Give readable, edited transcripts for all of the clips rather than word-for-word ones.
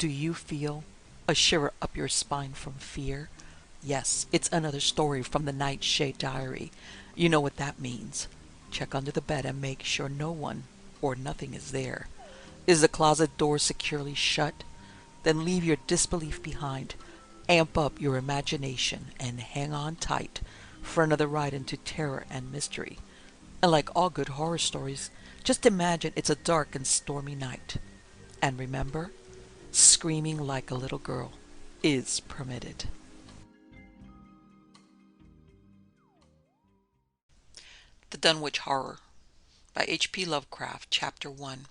Do you feel a shiver up your spine from fear? Yes, it's another story from the Nightshade diary. You know what that means. Check under the bed and make sure no one or nothing is there. Is the closet door securely shut? Then leave your disbelief behind. Amp up your imagination and hang on tight for another ride into terror and mystery. And like all good horror stories, just imagine it's a dark and stormy night. And remember, screaming like a little girl is permitted. The Dunwich Horror by H.P. Lovecraft, Chapter 1.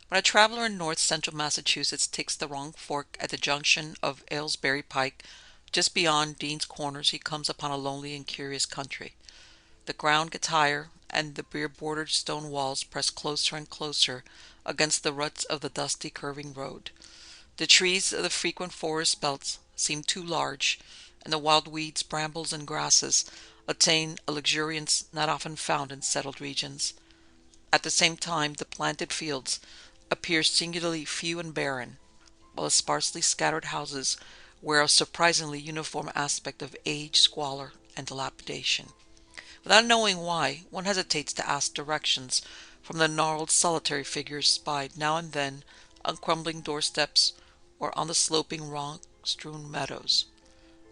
When a traveler in north-central Massachusetts takes the wrong fork at the junction of Aylesbury Pike, just beyond Dean's Corners, he comes upon a lonely and curious country. The ground gets higher, and the bare-bordered stone walls press closer and closer against the ruts of the dusty, curving road. The trees of the frequent forest belts seem too large, and the wild weeds, brambles, and grasses attain a luxuriance not often found in settled regions. At the same time, the planted fields appear singularly few and barren, while the sparsely scattered houses wear a surprisingly uniform aspect of age, squalor, and dilapidation. Without knowing why, one hesitates to ask directions from the gnarled, solitary figures spied now and then on crumbling doorsteps or on the sloping, rock-strewn meadows.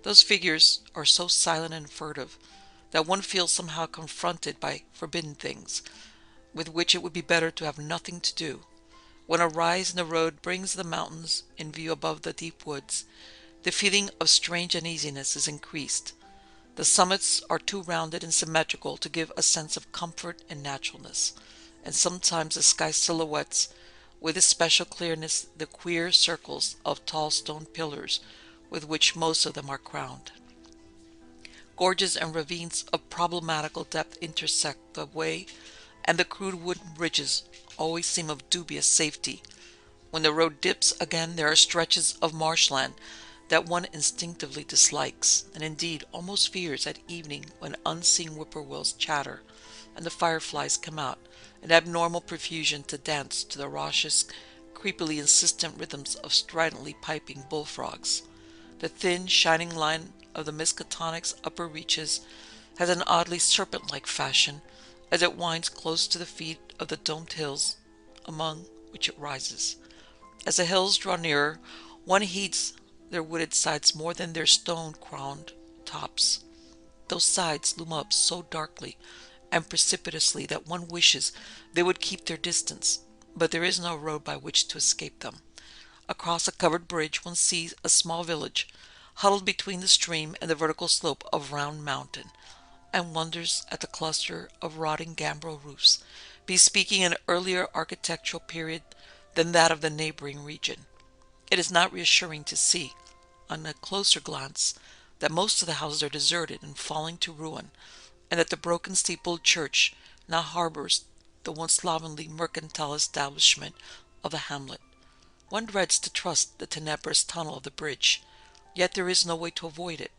Those figures are so silent and furtive that one feels somehow confronted by forbidden things, with which it would be better to have nothing to do. When a rise in the road brings the mountains in view above the deep woods, the feeling of strange uneasiness is increased. The summits are too rounded and symmetrical to give a sense of comfort and naturalness, and sometimes the sky silhouettes with especial clearness the queer circles of tall stone pillars with which most of them are crowned. Gorges and ravines of problematical depth intersect the way, and the crude wooden bridges always seem of dubious safety. When the road dips again, there are stretches of marshland that one instinctively dislikes, and indeed almost fears at evening, when unseen whippoorwills chatter, and the fireflies come out in abnormal profusion to dance to the raucous, creepily insistent rhythms of stridently piping bullfrogs. The thin, shining line of the Miskatonic's upper reaches has an oddly serpent-like fashion as it winds close to the feet of the domed hills among which it rises. As the hills draw nearer, one heeds their wooded sides more than their stone-crowned tops. Those sides loom up so darkly and precipitously that one wishes they would keep their distance, but there is no road by which to escape them. Across a covered bridge one sees a small village, huddled between the stream and the vertical slope of Round Mountain, and wonders at the cluster of rotting gambrel roofs, bespeaking an earlier architectural period than that of the neighboring region. It is not reassuring to see, on a closer glance, that most of the houses are deserted and falling to ruin, and that the broken steepled church now harbors the once slovenly mercantile establishment of the hamlet. One dreads to trust the tenebrous tunnel of the bridge, yet there is no way to avoid it.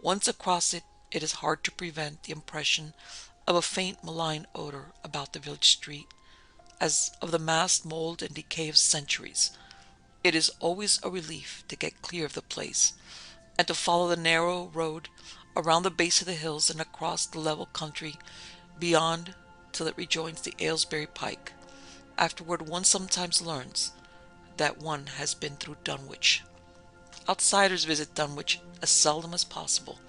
Once across it, it is hard to prevent the impression of a faint malign odor about the village street, as of the massed mold and decay of centuries. It is always a relief to get clear of the place, and to follow the narrow road around the base of the hills and across the level country beyond till it rejoins the Aylesbury Pike. Afterward one sometimes learns that one has been through Dunwich. Outsiders visit Dunwich as seldom as possible,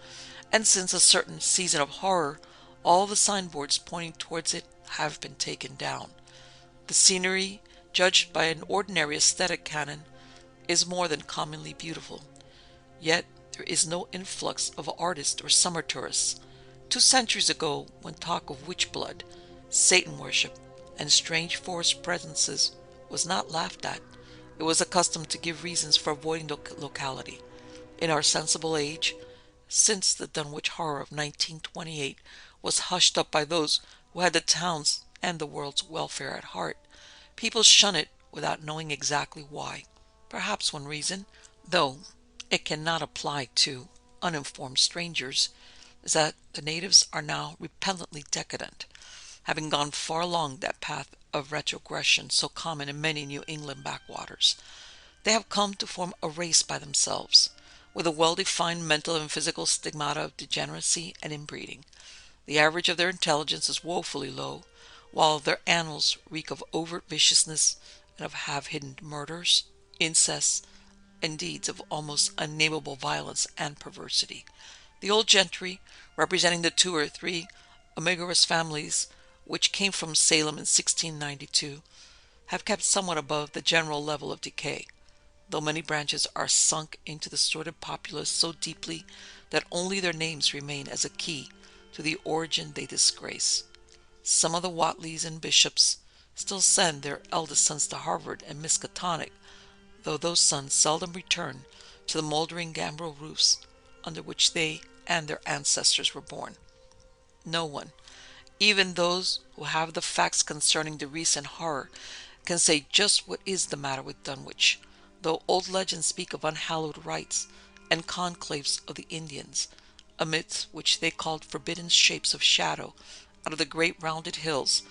and since a certain season of horror, all the signboards pointing towards it have been taken down. The scenery, judged by an ordinary aesthetic canon, is more than commonly beautiful. Yet there is no influx of artists or summer tourists. 2 centuries ago, when talk of witch blood, Satan worship, and strange forest presences was not laughed at, it was accustomed to give reasons for avoiding the locality. In our sensible age, since the Dunwich horror of 1928 was hushed up by those who had the town's and the world's welfare at heart, people shun it without knowing exactly why. Perhaps one reason, though it cannot apply to uninformed strangers, is that the natives are now repellently decadent, having gone far along that path of retrogression so common in many New England backwaters. They have come to form a race by themselves, with a well-defined mental and physical stigmata of degeneracy and inbreeding. The average of their intelligence is woefully low, while their annals reek of overt viciousness and of half-hidden murders, incests, and deeds of almost unnameable violence and perversity. The old gentry, representing the 2 or 3 omnivorous families which came from Salem in 1692, have kept somewhat above the general level of decay, though many branches are sunk into the sordid populace so deeply that only their names remain as a key to the origin they disgrace. Some of the Whateleys and bishops still send their eldest sons to Harvard and Miskatonic, though those sons seldom return to the moldering gambrel roofs under which they and their ancestors were born. No one, even those who have the facts concerning the recent horror, can say just what is the matter with Dunwich, though old legends speak of unhallowed rites and conclaves of the Indians, amidst which they called forbidden shapes of shadow out of the great rounded hills,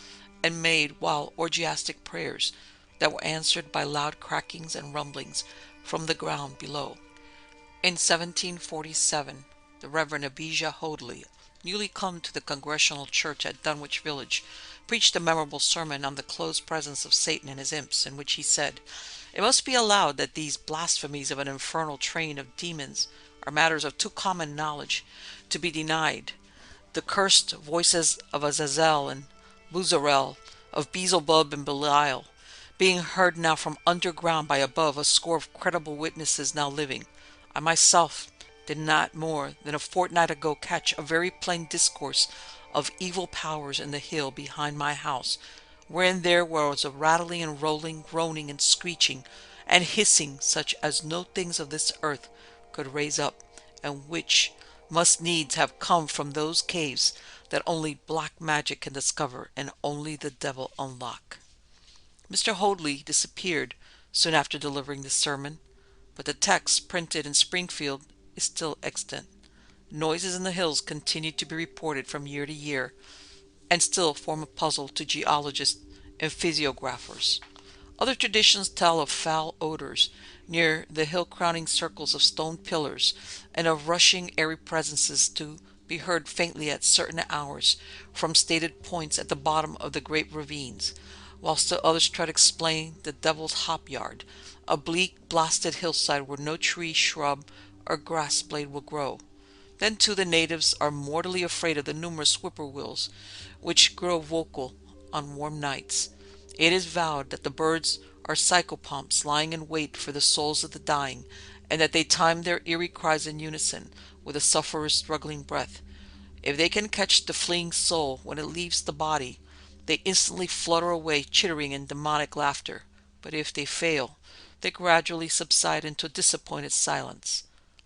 and made wild orgiastic prayers that were answered by loud crackings and rumblings from the ground below. In 1747, the Reverend Abijah Hoadley, newly come to the Congregational Church at Dunwich Village, preached a memorable sermon on the close presence of Satan and his imps, in which he said, "It must be allowed that these blasphemies of an infernal train of demons are matters of too common knowledge to be denied. The cursed voices of Azazel and Buzarel, of Beelzebub and Belial, being heard now from underground by above a score of credible witnesses now living. I myself did not more than a fortnight ago catch a very plain discourse of evil powers in the hill behind my house, wherein there was a rattling and rolling, groaning and screeching, and hissing such as no things of this earth could raise up, and which must needs have come from those caves that only black magic can discover and only the devil unlock." Mr. Hoadley disappeared soon after delivering this sermon, but the text, printed in Springfield, is still extant. Noises in the hills continue to be reported from year to year, and still form a puzzle to geologists and physiographers. Other traditions tell of foul odors near the hill-crowning circles of stone pillars, and of rushing airy presences to be heard faintly at certain hours from stated points at the bottom of the great ravines, while still others try to explain the Devil's Hop Yard, a bleak, blasted hillside where no tree, shrub, or grass blade will grow. Then, too, the natives are mortally afraid of the numerous whippoorwills which grow vocal on warm nights. It is vowed that the birds are psychopomps lying in wait for the souls of the dying, and that they time their eerie cries in unison with the sufferer's struggling breath. If they can catch the fleeing soul when it leaves the body, they instantly flutter away chittering in demonic laughter, but if they fail, they gradually subside into disappointed silence.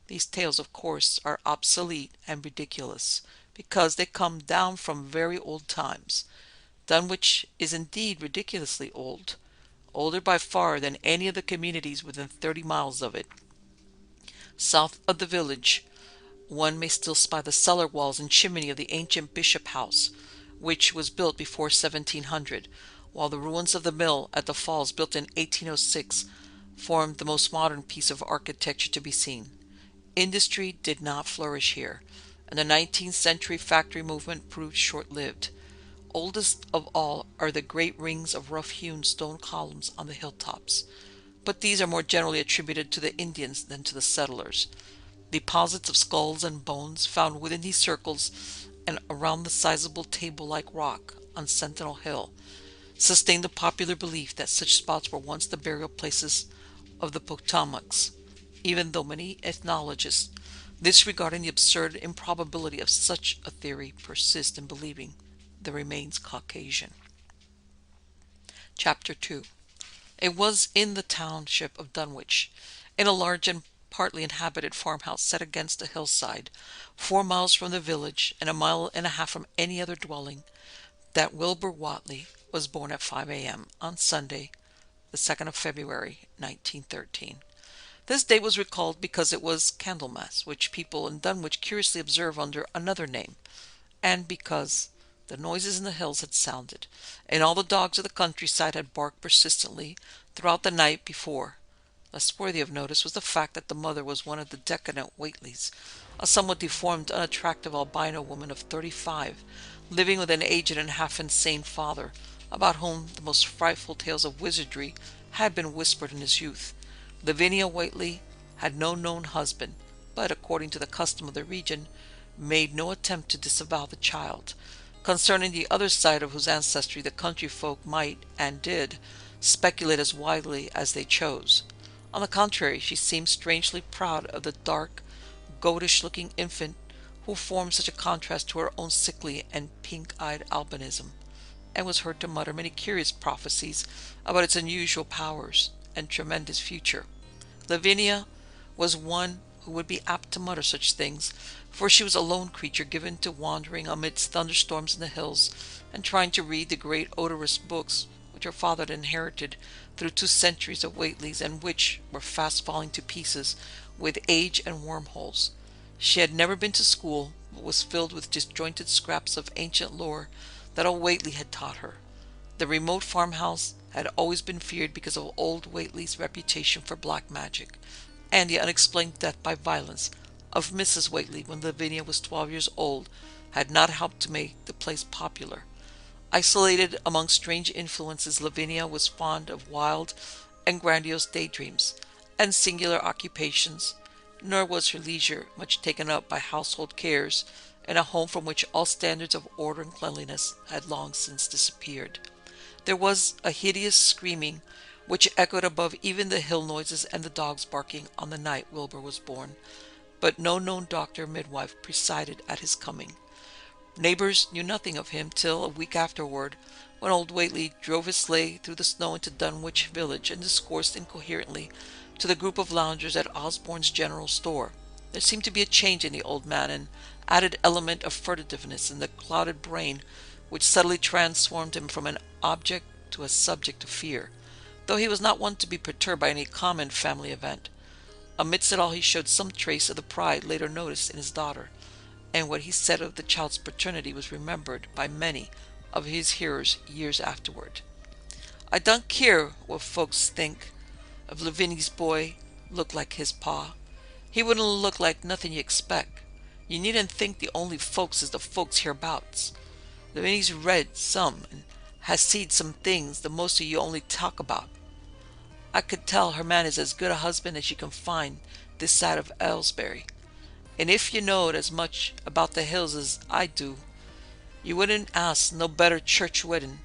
These tales, of course, are obsolete and ridiculous, because they come down from very old times. Dunwich is indeed ridiculously old, older by far than any of the communities within 30 miles of it. South of the village, one may still spy the cellar walls and chimney of the ancient Bishop House, which was built before 1700, while the ruins of the mill at the falls, built in 1806, formed the most modern piece of architecture to be seen. Industry did not flourish here, and the 19th century factory movement proved short-lived. Oldest of all are the great rings of rough-hewn stone columns on the hilltops, but these are more generally attributed to the Indians than to the settlers. Deposits of skulls and bones found within these circles and around the sizable table-like rock on Sentinel Hill sustain the popular belief that such spots were once the burial places of the Potomac's, even though many ethnologists, disregarding the absurd improbability of such a theory, persist in believing the remains Caucasian. Chapter 2. It was in the township of Dunwich, in a large and partly inhabited farmhouse set against a hillside, 4 miles from the village and 1.5 miles from any other dwelling, that Wilbur Whately was born at 5 a.m. on Sunday, the 2nd of February, 1913. This date was recalled because it was Candlemas, which people in Dunwich curiously observe under another name, and because the noises in the hills had sounded, and all the dogs of the countryside had barked persistently throughout the night before. Less worthy of notice was the fact that the mother was one of the decadent Whateleys, a somewhat deformed, unattractive albino woman of 35, living with an aged and half-insane father, about whom the most frightful tales of wizardry had been whispered in his youth. Lavinia Whateley had no known husband, but, according to the custom of the region, made no attempt to disavow the child, concerning the other side of whose ancestry the country folk might, and did, speculate as widely as they chose. On the contrary, she seemed strangely proud of the dark, goatish-looking infant who formed such a contrast to her own sickly and pink-eyed albinism, and was heard to mutter many curious prophecies about its unusual powers and tremendous future. Lavinia was one who would be apt to mutter such things, for she was a lone creature given to wandering amidst thunderstorms in the hills and trying to read the great odorous books which her father had inherited through 2 centuries of Whateleys, and which were fast falling to pieces with age and wormholes. She had never been to school, but was filled with disjointed scraps of ancient lore that old Whateley had taught her. The remote farmhouse had always been feared because of old Whateley's reputation for black magic, and the unexplained death by violence of Mrs. Whateley when Lavinia was 12 years old had not helped to make the place popular. Isolated among strange influences, Lavinia was fond of wild and grandiose daydreams and singular occupations, nor was her leisure much taken up by household cares in a home from which all standards of order and cleanliness had long since disappeared. There was a hideous screaming which echoed above even the hill noises and the dogs barking on the night Wilbur was born, but no known doctor or midwife presided at his coming. Neighbors knew nothing of him till a week afterward, when old Whateley drove his sleigh through the snow into Dunwich village and discoursed incoherently to the group of loungers at Osborne's general store. There seemed to be a change in the old man, an added element of furtiveness in the clouded brain which subtly transformed him from an object to a subject of fear, though he was not one to be perturbed by any common family event. Amidst it all he showed some trace of the pride later noticed in his daughter, and what he said of the child's paternity was remembered by many of his hearers years afterward. "I don't care what folks think. If Lavinia's boy looked like his pa, he wouldn't look like nothing you expect. You needn't think the only folks is the folks hereabouts. Lavinia's read some and has seed some things the most of you only talk about. I could tell her man is as good a husband as you can find this side of Aylesbury. And if you knowed as much about the hills as I do, you wouldn't ask no better church wedding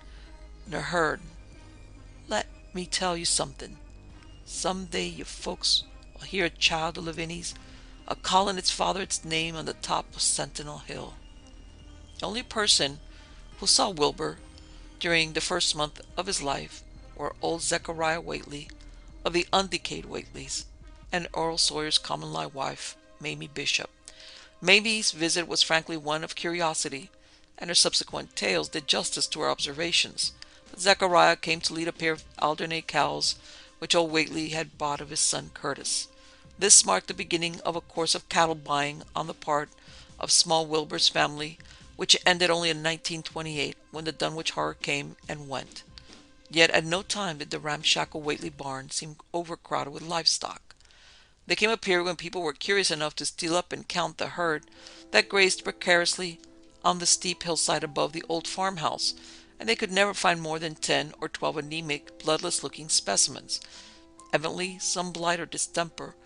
nor herd. Let me tell you something. Some day you folks will hear a child of Lavinia's a calling its father its name on the top of Sentinel Hill." The only person who saw Wilbur during the first month of his life were old Zechariah Whateley of the undecayed Whateleys and Earl Sawyer's common-law wife, Mamie Bishop. Mamie's visit was frankly one of curiosity, and her subsequent tales did justice to her observations. But Zechariah came to lead a pair of Alderney cows which old Whateley had bought of his son Curtis. This marked the beginning of a course of cattle buying on the part of small Wilbur's family, which ended only in 1928 when the Dunwich horror came and went. Yet at no time did the ramshackle Whateley barn seem overcrowded with livestock. There came a period when people were curious enough to steal up and count the herd that grazed precariously on the steep hillside above the old farmhouse, and they could never find more than 10 or 12 anemic, bloodless-looking specimens. Evidently some blight or distemper,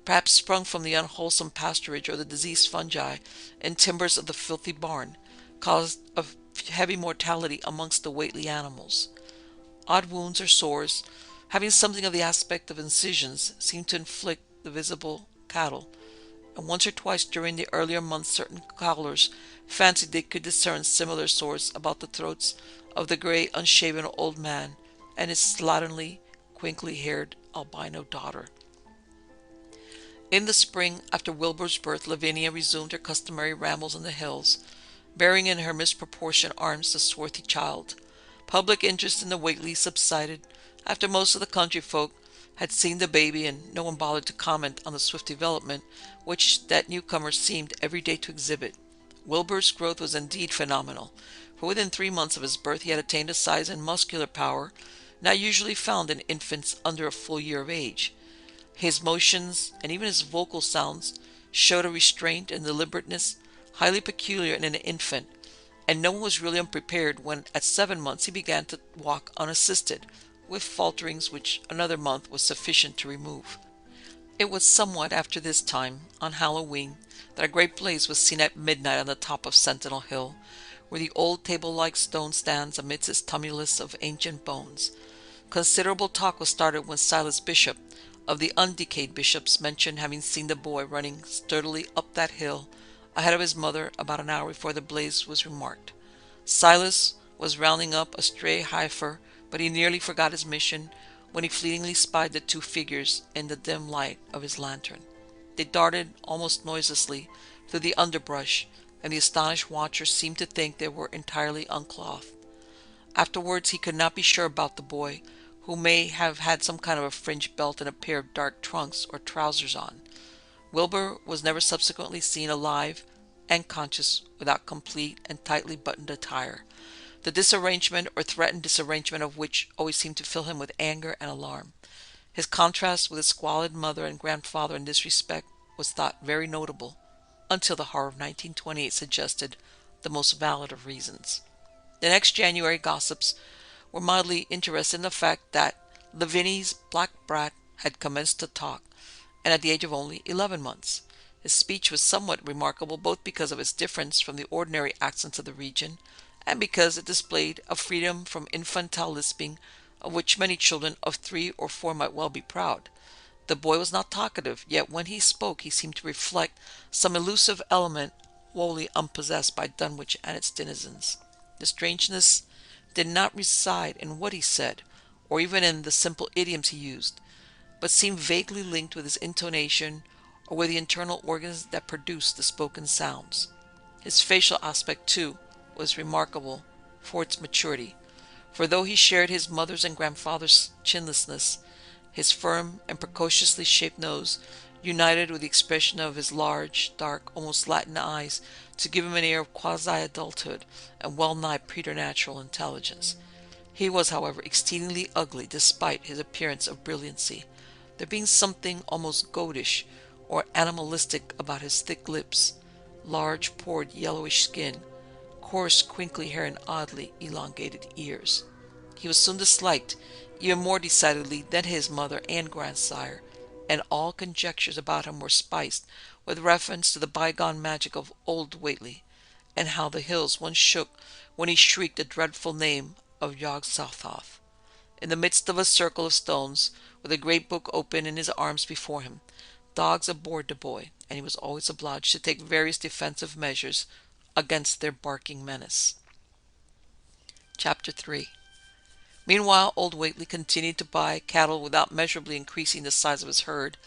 perhaps sprung from the unwholesome pasturage or the diseased fungi and timbers of the filthy barn, caused a heavy mortality amongst the Whateley animals. Odd wounds or sores, having something of the aspect of incisions, seemed to inflict the visible cattle, and once or twice during the earlier months certain cowlers fancied they could discern similar sores about the throats of the grey, unshaven old man and his slatternly, crinkly-haired albino daughter. In the spring, after Wilbur's birth, Lavinia resumed her customary rambles in the hills, bearing in her misproportioned arms the swarthy child. Public interest in the Whateleys subsided after most of the country folk had seen the baby, and no one bothered to comment on the swift development which that newcomer seemed every day to exhibit. Wilbur's growth was indeed phenomenal, for within 3 months of his birth he had attained a size and muscular power not usually found in infants under a full year of age. His motions and even his vocal sounds showed a restraint and deliberateness highly peculiar in an infant, and no one was really unprepared when at 7 months he began to walk unassisted, with falterings which another month was sufficient to remove. It was somewhat after this time, on Halloween, that a great blaze was seen at midnight on the top of Sentinel Hill, where the old table-like stone stands amidst its tumulus of ancient bones. Considerable talk was started when Silas Bishop, of the undecayed bishops, mentioned having seen the boy running sturdily up that hill ahead of his mother about an hour before the blaze was remarked. Silas was rounding up a stray heifer, but he nearly forgot his mission when he fleetingly spied the two figures in the dim light of his lantern. They darted almost noiselessly through the underbrush, and the astonished watcher seemed to think they were entirely unclothed. Afterwards he could not be sure about the boy, who may have had some kind of a fringed belt and a pair of dark trunks or trousers on. Wilbur was never subsequently seen alive and conscious without complete and tightly buttoned attire, the disarrangement or threatened disarrangement of which always seemed to fill him with anger and alarm. His contrast with his squalid mother and grandfather in this respect was thought very notable, until the horror of 1928 suggested the most valid of reasons. The next January gossips were mildly interested in the fact that Lavinia's black brat had commenced to talk, and at the age of only 11 months. His speech was somewhat remarkable both because of its difference from the ordinary accents of the region, and because it displayed a freedom from infantile lisping of which many children of 3 or 4 might well be proud. The boy was not talkative, yet when he spoke he seemed to reflect some elusive element wholly unpossessed by Dunwich and its denizens. The strangeness did not reside in what he said, or even in the simple idioms he used, but seemed vaguely linked with his intonation or with the internal organs that produced the spoken sounds. His facial aspect, too, was remarkable for its maturity, for though he shared his mother's and grandfather's chinlessness, his firm and precociously shaped nose united with the expression of his large, dark, almost Latin eyes to give him an air of quasi-adulthood and well-nigh preternatural intelligence. He was, however, exceedingly ugly despite his appearance of brilliancy, there being something almost goatish or animalistic about his thick lips, large pored yellowish skin, coarse crinkly hair, and oddly elongated ears. He was soon disliked, even more decidedly than his mother and grandsire, and all conjectures about him were spiced with reference to the bygone magic of old Whately, and how the hills once shook when he shrieked the dreadful name of Yog Sothoth. In the midst of a circle of stones, with a great book open in his arms before him, dogs abhorred the boy, and he was always obliged to take various defensive measures against their barking menace. Chapter 3. Meanwhile, old Whately continued to buy cattle without measurably increasing the size of his herd.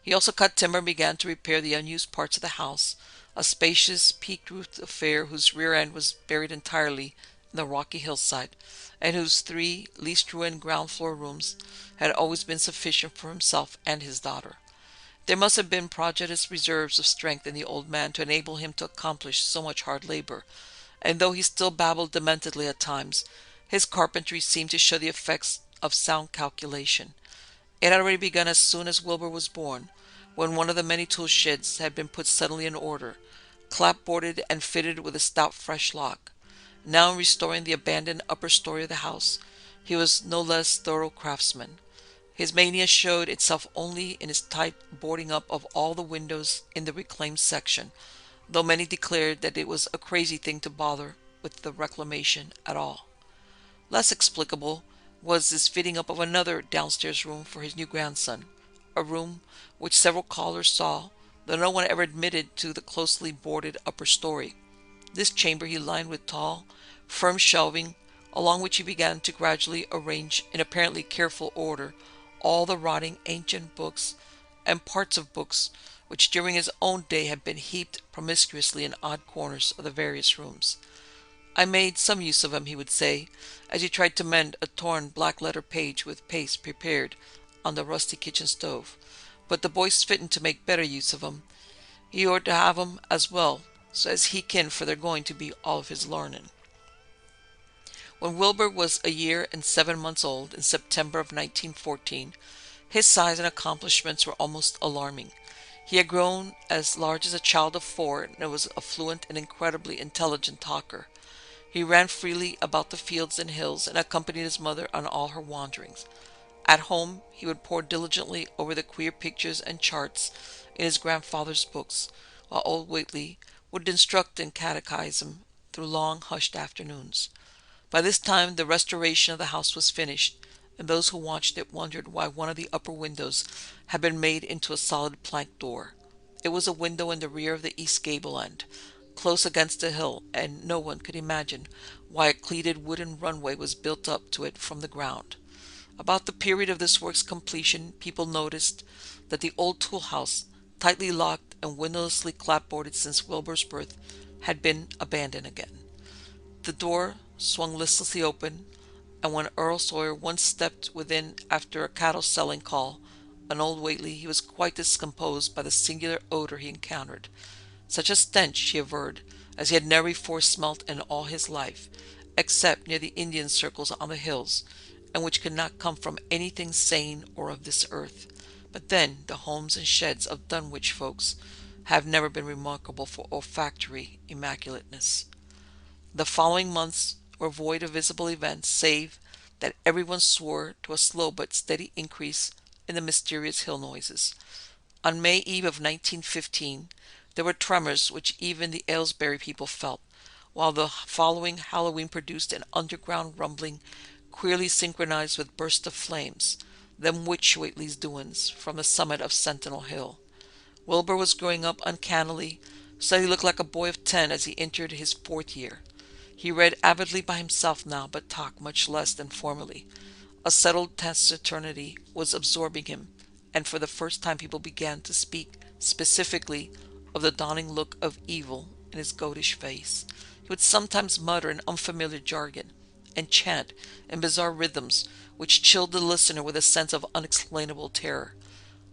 He also cut timber and began to repair the unused parts of the house, a spacious, peaked-roofed affair whose rear end was buried entirely in the rocky hillside, and whose 3 least-ruined ground-floor rooms had always been sufficient for himself and his daughter. There must have been prodigious reserves of strength in the old man to enable him to accomplish so much hard labor, and though he still babbled dementedly at times, his carpentry seemed to show the effects of sound calculation. It had already begun as soon as Wilbur was born, when one of the many tool sheds had been put suddenly in order, clapboarded and fitted with a stout fresh lock. Now in restoring the abandoned upper story of the house, he was no less thorough craftsman. His mania showed itself only in his tight boarding up of all the windows in the reclaimed section, though many declared that it was a crazy thing to bother with the reclamation at all. Less explicable was his fitting up of another downstairs room for his new grandson, a room which several callers saw, though no one ever admitted to the closely boarded upper story. This chamber he lined with tall, firm shelving, along which he began to gradually arrange in apparently careful order all the rotting ancient books and parts of books which during his own day had been heaped promiscuously in odd corners of the various rooms. "I made some use of 'em," he would say, as he tried to mend a torn black-letter page with paste prepared on the rusty kitchen stove. "But the boy's fitting to make better use of 'em. He ought to have 'em as well, so as he can, for they're going to be all of his learning." When Wilbur was a year and 7 months old, in September of 1914, His size and accomplishments were almost alarming. He had grown as large as a child of 4 and was a fluent and incredibly intelligent talker. He ran freely about the fields and hills and accompanied his mother on all her wanderings. At home, he would pore diligently over the queer pictures and charts in his grandfather's books, while old Whately would instruct and catechize him through long, hushed afternoons. By this time, the restoration of the house was finished, and those who watched it wondered why one of the upper windows had been made into a solid plank door. It was a window in the rear of the east gable end, close against the hill, and no one could imagine why a cleated wooden runway was built up to it from the ground. About the period of this work's completion, people noticed that the old tool house, tightly locked and windowlessly clapboarded since Wilbur's birth, had been abandoned again. The door swung listlessly open, and when Earl Sawyer once stepped within after a cattle-selling call on old Whately, he was quite discomposed by the singular odor he encountered. Such a stench, he averred, as he had never before smelt in all his life, except near the Indian circles on the hills, and which could not come from anything sane or of this earth. But then the homes and sheds of Dunwich folks have never been remarkable for olfactory immaculateness. The following months were void of visible events, save that everyone swore to a slow but steady increase in the mysterious hill noises. On May Eve of 1915, there were tremors which even the Aylesbury people felt, while the following Halloween produced an underground rumbling queerly synchronized with bursts of flames, them witch Whately's doings, from the summit of Sentinel Hill. Wilbur was growing up uncannily, so he looked like a boy of 10 as he entered his 4th year. He read avidly by himself now, but talked much less than formerly. A settled taciturnity was absorbing him, and for the first time people began to speak specifically of the dawning look of evil in his goatish face. He would sometimes mutter in unfamiliar jargon, and chant in bizarre rhythms which chilled the listener with a sense of unexplainable terror.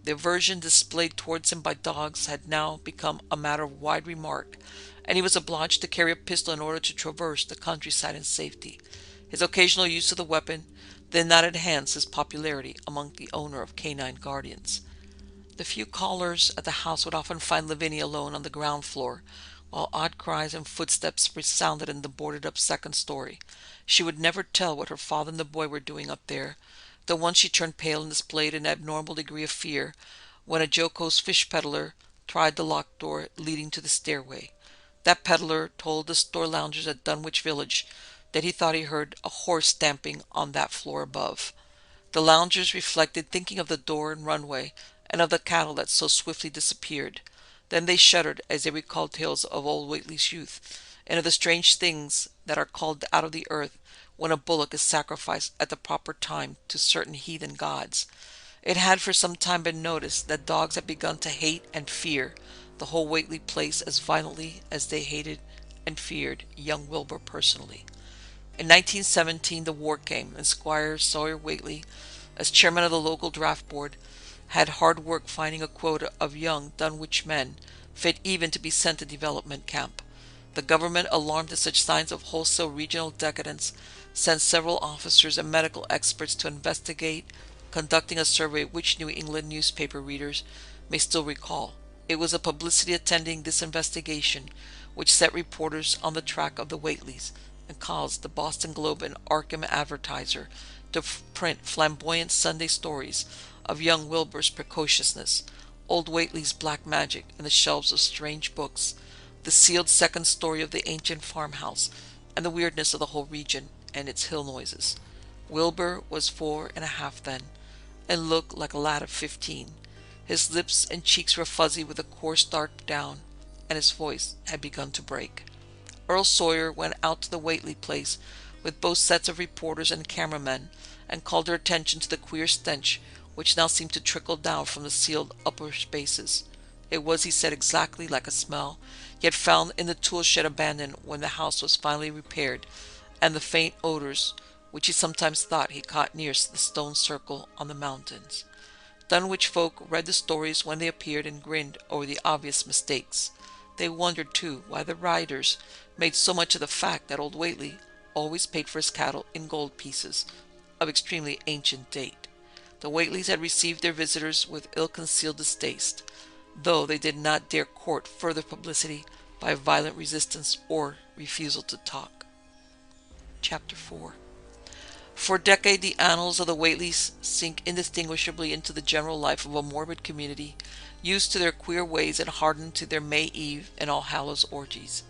The aversion displayed towards him by dogs had now become a matter of wide remark, and he was obliged to carry a pistol in order to traverse the countryside in safety. His occasional use of the weapon did not enhance his popularity among the owner of canine guardians. The few callers at the house would often find Lavinia alone on the ground floor, while odd cries and footsteps resounded in the boarded-up second story. She would never tell what her father and the boy were doing up there, though once she turned pale and displayed an abnormal degree of fear when a jocose fish peddler tried the locked door leading to the stairway. That peddler told the store loungers at Dunwich village that he thought he heard a horse stamping on that floor above. The loungers reflected, thinking of the door and runway, and of the cattle that so swiftly disappeared. Then they shuddered as they recalled tales of old Whately's youth, and of the strange things that are called out of the earth when a bullock is sacrificed at the proper time to certain heathen gods. It had for some time been noticed that dogs had begun to hate and fear the whole Whately place as violently as they hated and feared young Wilbur personally. In 1917 the war came, and Squire Sawyer Whately, as chairman of the local draft board, had hard work finding a quota of young Dunwich men fit even to be sent to development camp. The government, alarmed at such signs of wholesale regional decadence, sent several officers and medical experts to investigate, conducting a survey which New England newspaper readers may still recall. It was the publicity attending this investigation which set reporters on the track of the Whateleys, and caused the Boston Globe and Arkham Advertiser to print flamboyant Sunday stories of young Wilbur's precociousness, old Whately's black magic in the shelves of strange books, the sealed second story of the ancient farmhouse, and the weirdness of the whole region and its hill noises. Wilbur was 4.5 then, and looked like a lad of 15. His lips and cheeks were fuzzy with a coarse dark down, and his voice had begun to break. Earl Sawyer went out to the Whately place with both sets of reporters and cameramen, and called their attention to the queer stench which now seemed to trickle down from the sealed upper spaces. It was, he said, exactly like a smell he had found in the tool shed abandoned when the house was finally repaired, and the faint odors which he sometimes thought he caught near the stone circle on the mountains. Dunwich folk read the stories when they appeared and grinned over the obvious mistakes. They wondered, too, why the writers made so much of the fact that old Whately always paid for his cattle in gold pieces of extremely ancient date. The Whateleys had received their visitors with ill-concealed distaste, though they did not dare court further publicity by violent resistance or refusal to talk. Chapter 4. For a decade, the annals of the Whateleys sink indistinguishably into the general life of a morbid community, used to their queer ways and hardened to their May Eve and All Hallows orgies.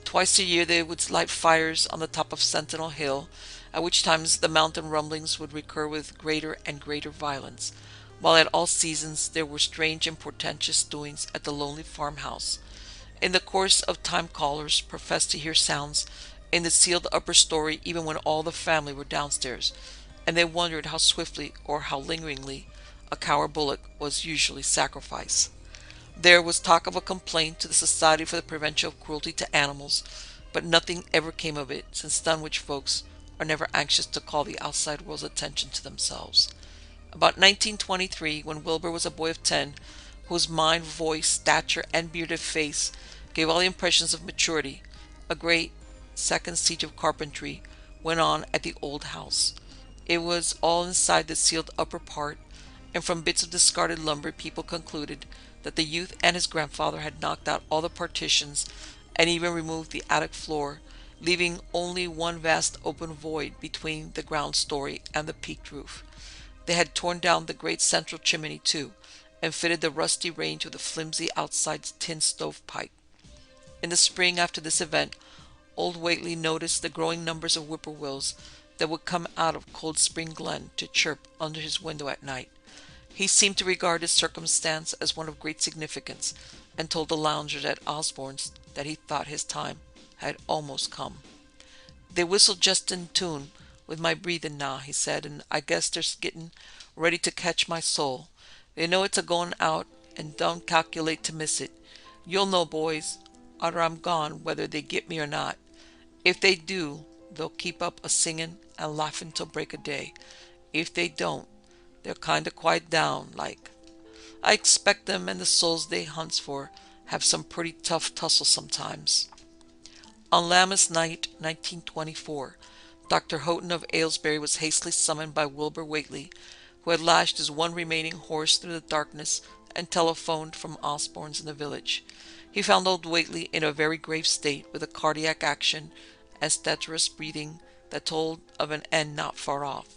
Twice a year they would light fires on the top of Sentinel Hill, at which times the mountain rumblings would recur with greater and greater violence, while at all seasons there were strange and portentous doings at the lonely farmhouse. In the course of time callers professed to hear sounds in the sealed upper story even when all the family were downstairs, and they wondered how swiftly or how lingeringly a cow or bullock was usually sacrificed. There was talk of a complaint to the Society for the Prevention of Cruelty to Animals, but nothing ever came of it, since Dunwich folks are never anxious to call the outside world's attention to themselves. About 1923, when Wilbur was a boy of 10, whose mind, voice, stature, and bearded face gave all the impressions of maturity, a great second siege of carpentry went on at the old house. It was all inside the sealed upper part, and from bits of discarded lumber people concluded that the youth and his grandfather had knocked out all the partitions and even removed the attic floor, leaving only one vast open void between the ground story and the peaked roof. They had torn down the great central chimney too, and fitted the rusty range with a flimsy outside tin stovepipe. In the spring after this event, old Whately noticed the growing numbers of whippoorwills that would come out of Cold Spring Glen to chirp under his window at night. He seemed to regard this circumstance as one of great significance, and told the loungers at Osborne's that he thought his time had almost come. "They whistle just in tune with my breathing now," he said, "and I guess they're getting ready to catch my soul. They know it's a-going out, and don't calculate to miss it. You'll know, boys, arter I'm gone, whether they get me or not. If they do, they'll keep up a-singing and laughing till break of day. If they don't, they'll kind of quiet down, like. I expect them and the souls they hunts for have some pretty tough tussle sometimes." On Lammas night, 1924, Dr. Houghton of Aylesbury was hastily summoned by Wilbur Whately, who had lashed his one remaining horse through the darkness and telephoned from Osborne's in the village. He found old Whately in a very grave state, with a cardiac action and stertorous breathing that told of an end not far off.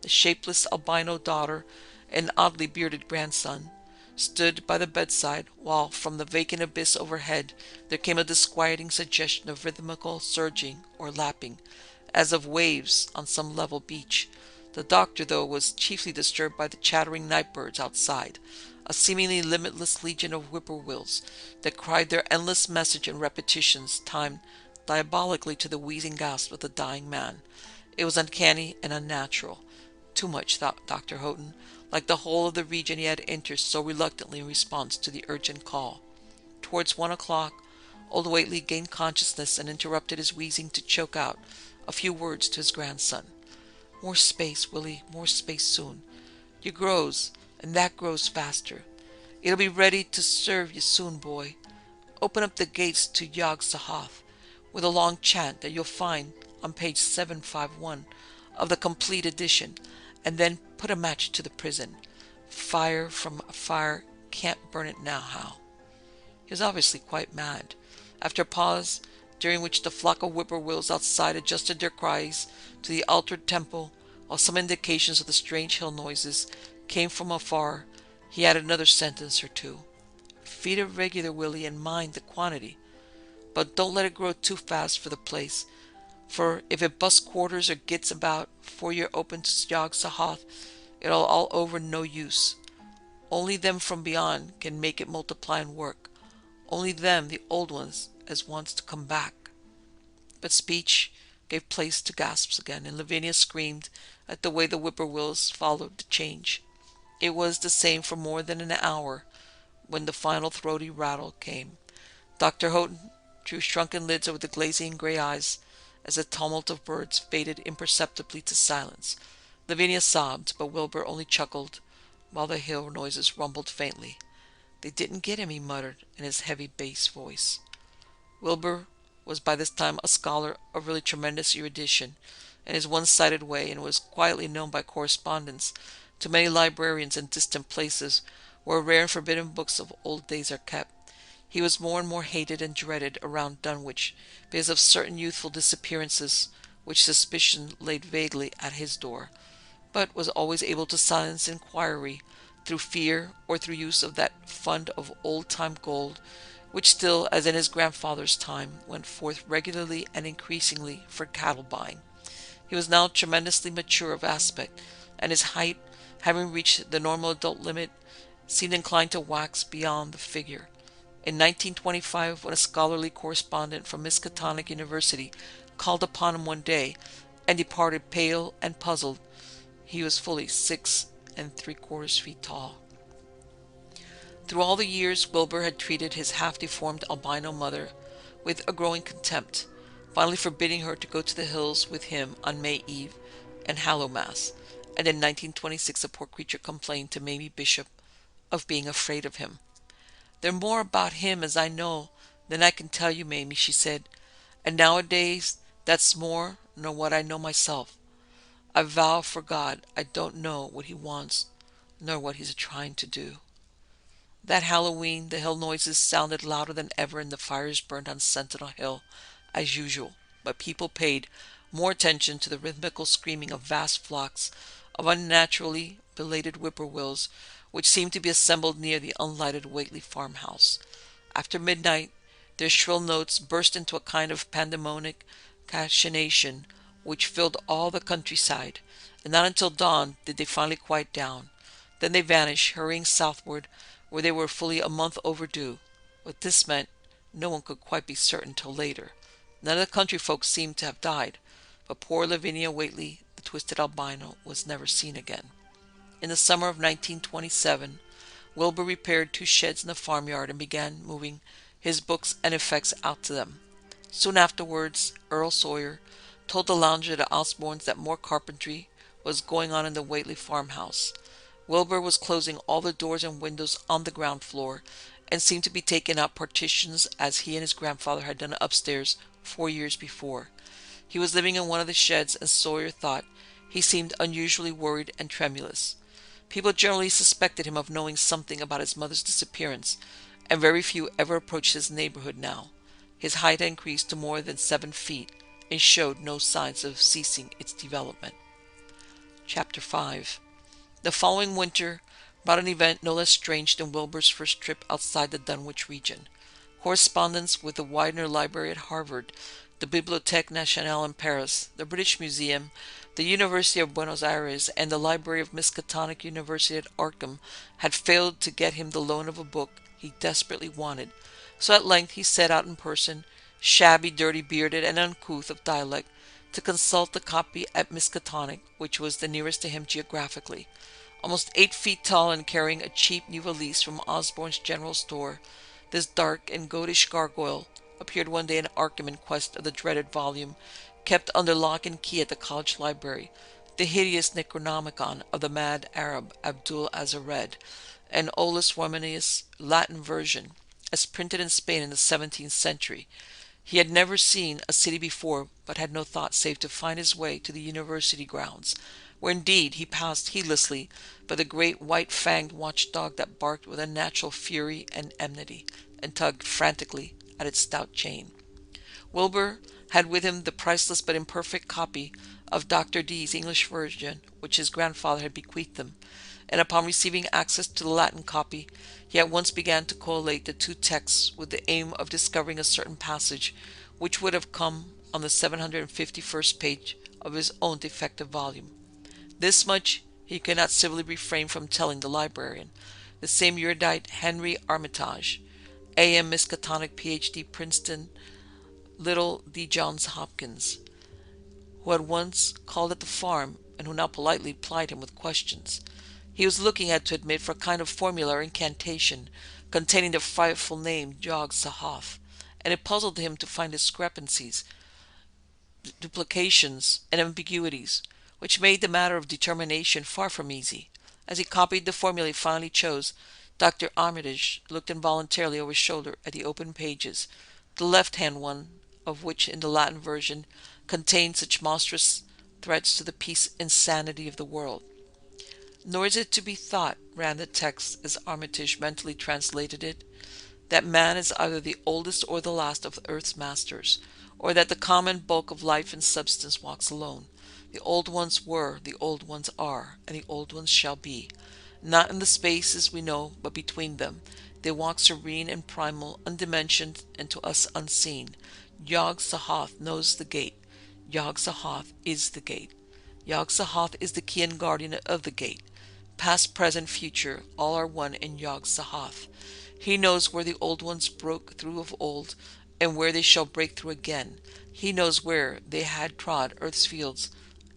The shapeless albino daughter and oddly bearded grandson stood by the bedside, while from the vacant abyss overhead there came a disquieting suggestion of rhythmical surging or lapping, as of waves on some level beach. The doctor, though, was chiefly disturbed by the chattering night birds outside, a seemingly limitless legion of whippoorwills that cried their endless message in repetitions timed diabolically to the wheezing gasps of the dying man. It was uncanny and unnatural. Too much, thought Dr. Houghton, like the whole of the region he had entered so reluctantly in response to the urgent call. Towards 1 o'clock, old Whately gained consciousness and interrupted his wheezing to choke out a few words to his grandson. "More space, Willie, more space soon. You grows, and that grows faster. It'll be ready to serve you soon, boy. Open up the gates to Yog Sothoth with a long chant that you'll find on page 751 of the complete edition, and then put a match to the prison. Fire from a fire can't burn it now, how?" He was obviously quite mad. After a pause, during which the flock of whippoorwills outside adjusted their cries to the altered tempo, while some indications of the strange hill noises came from afar, he added another sentence or two. "Feed it regular, Willie, and mind the quantity. But don't let it grow too fast for the place, for if it busts quarters or gets about 'fore you're open to Yog Sothoth, it'll all over no use. Only them from beyond can make it multiply and work. Only them, the old ones, as wants to come back." But speech gave place to gasps again, and Lavinia screamed at the way the whippoorwills followed the change. It was the same for more than an hour when the final throaty rattle came. Dr. Houghton drew shrunken lids over the glazing gray eyes as the tumult of birds faded imperceptibly to silence. Lavinia sobbed, but Wilbur only chuckled, while the hill noises rumbled faintly. "They didn't get him," he muttered in his heavy bass voice. Wilbur was by this time a scholar of really tremendous erudition in his one-sided way, and was quietly known by correspondents to many librarians in distant places where rare and forbidden books of old days are kept. He was more and more hated and dreaded around Dunwich because of certain youthful disappearances which suspicion laid vaguely at his door, but was always able to silence inquiry through fear or through use of that fund of old-time gold which still, as in his grandfather's time, went forth regularly and increasingly for cattle buying. He was now tremendously mature of aspect, and his height, having reached the normal adult limit, seemed inclined to wax beyond the figure. In 1925, when a scholarly correspondent from Miskatonic University called upon him one day and departed pale and puzzled, he was fully 6 3/4 feet tall. Through all the years, Wilbur had treated his half-deformed albino mother with a growing contempt, finally forbidding her to go to the hills with him on May Eve and Hallowmass, and in 1926 the poor creature complained to Mamie Bishop of being afraid of him. "There's more about him as I know than I can tell you, Mamie," she said, "and nowadays that's more nor what I know myself. I vow for God I don't know what he wants nor what he's a-trying to do." That Halloween, the hill noises sounded louder than ever and the fires burned on Sentinel Hill as usual, but people paid more attention to the rhythmical screaming of vast flocks of unnaturally belated whippoorwills which seemed to be assembled near the unlighted Whately farmhouse. After midnight, their shrill notes burst into a kind of pandemonic cachinnation which filled all the countryside, and not until dawn did they finally quiet down. Then they vanished, hurrying southward, where they were fully a month overdue. What this meant, no one could quite be certain till later. None of the country folk seemed to have died, but poor Lavinia Whately, the twisted albino, was never seen again. In the summer of 1927, Wilbur repaired 2 sheds in the farmyard and began moving his books and effects out to them. Soon afterwards, Earl Sawyer told the lounger at the Osbornes that more carpentry was going on in the Whately farmhouse. Wilbur was closing all the doors and windows on the ground floor, and seemed to be taking out partitions as he and his grandfather had done upstairs 4 years before. He was living in one of the sheds, and Sawyer thought he seemed unusually worried and tremulous. People generally suspected him of knowing something about his mother's disappearance, and very few ever approached his neighborhood now. His height had increased to more than 7 feet, and showed no signs of ceasing its development. Chapter 5. The following winter brought an event no less strange than Wilbur's first trip outside the Dunwich region. Correspondence with the Widener Library at Harvard, the Bibliothèque Nationale in Paris, the British Museum, the University of Buenos Aires, and the Library of Miskatonic University at Arkham had failed to get him the loan of a book he desperately wanted, so at length he set out in person, shabby, dirty-bearded, and uncouth of dialect, to consult the copy at Miskatonic, which was the nearest to him geographically. Almost 8 feet tall and carrying a cheap new valise from Osborne's general store, this dark and goatish gargoyle appeared one day in Arkham in quest of the dreaded volume kept under lock and key at the college library, the hideous Necronomicon of the mad Arab Abdul Azared, an Olus Romanius Latin version, as printed in Spain in the 17th century. He had never seen a city before, but had no thought save to find his way to the university grounds, where indeed he passed heedlessly by the great white-fanged watchdog that barked with unnatural fury and enmity, and tugged frantically at its stout chain. Wilbur had with him the priceless but imperfect copy of Dr. Dee's English version, which his grandfather had bequeathed him, and upon receiving access to the Latin copy, he at once began to collate the 2 texts with the aim of discovering a certain passage which would have come on the 751st page of his own defective volume. This much he could not civilly refrain from telling the librarian, the same erudite Henry Armitage, A.M. Miskatonic Ph.D. Princeton, little D. Johns Hopkins, who had once called at the farm and who now politely plied him with questions. He was looking, had to admit, for a kind of formula or incantation containing the frightful name Jog Sahoth, and it puzzled him to find discrepancies, duplications, and ambiguities, which made the matter of determination far from easy. As he copied the formula he finally chose, Dr. Armitage looked involuntarily over his shoulder at the open pages, the left-hand one of which in the Latin version contained such monstrous threats to the peace insanity of the world. Nor is it to be thought, ran the text as Armitage mentally translated it, that man is either the oldest or the last of earth's masters, or that the common bulk of life and substance walks alone. The old ones were, the old ones are, and the old ones shall be. Not in the spaces we know, but between them. They walk serene and primal, undimensioned and to us unseen. Yog-Sothoth knows the gate. Yog-Sothoth is the gate. Yog-Sothoth is the key and guardian of the gate. Past, present, future, all are one in Yog-Sothoth. He knows where the old ones broke through of old, and where they shall break through again. He knows where they had trod earth's fields,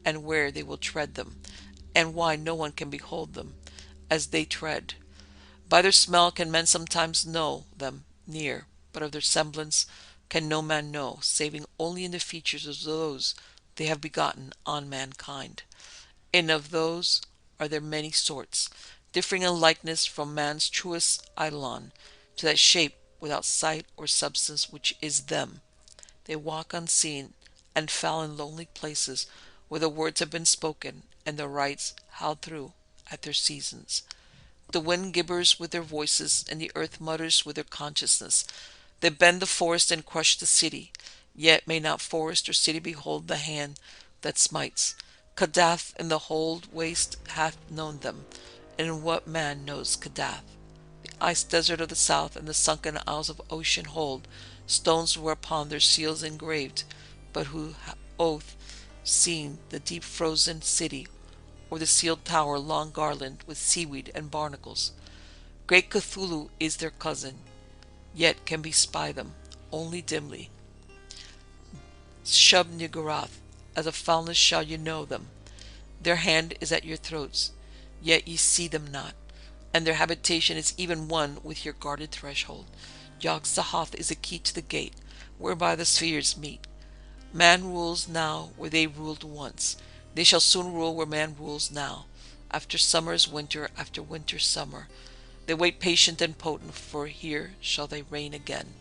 and where they will tread them, and why no one can behold them as they tread. By their smell can men sometimes know them near, but of their semblance can no man know, saving only in the features of those they have begotten on mankind. And of those are there many sorts, differing in likeness from man's truest eidolon to that shape without sight or substance which is them. They walk unseen, and fall in lonely places where the words have been spoken, and the rites howled through at their seasons. The wind gibbers with their voices, and the earth mutters with their consciousness. They bend the forest and crush the city, yet may not forest or city behold the hand that smites. Kadath in the whole waste hath known them, and what man knows Kadath? The ice desert of the south and the sunken isles of ocean hold stones whereupon their seals engraved, but who oath seen the deep frozen city, or the sealed tower long garlanded with seaweed and barnacles? Great Cthulhu is their cousin, yet can bespy them only dimly. Shub-Niggurath, as a foulness shall ye know them. Their hand is at your throats, yet ye see them not, and their habitation is even one with your guarded threshold. Yog-Sothoth is a key to the gate, whereby the spheres meet. Man rules now where they ruled once. They shall soon rule where man rules now. After summer is winter, after winter summer. They wait patient and potent, for here shall they reign again.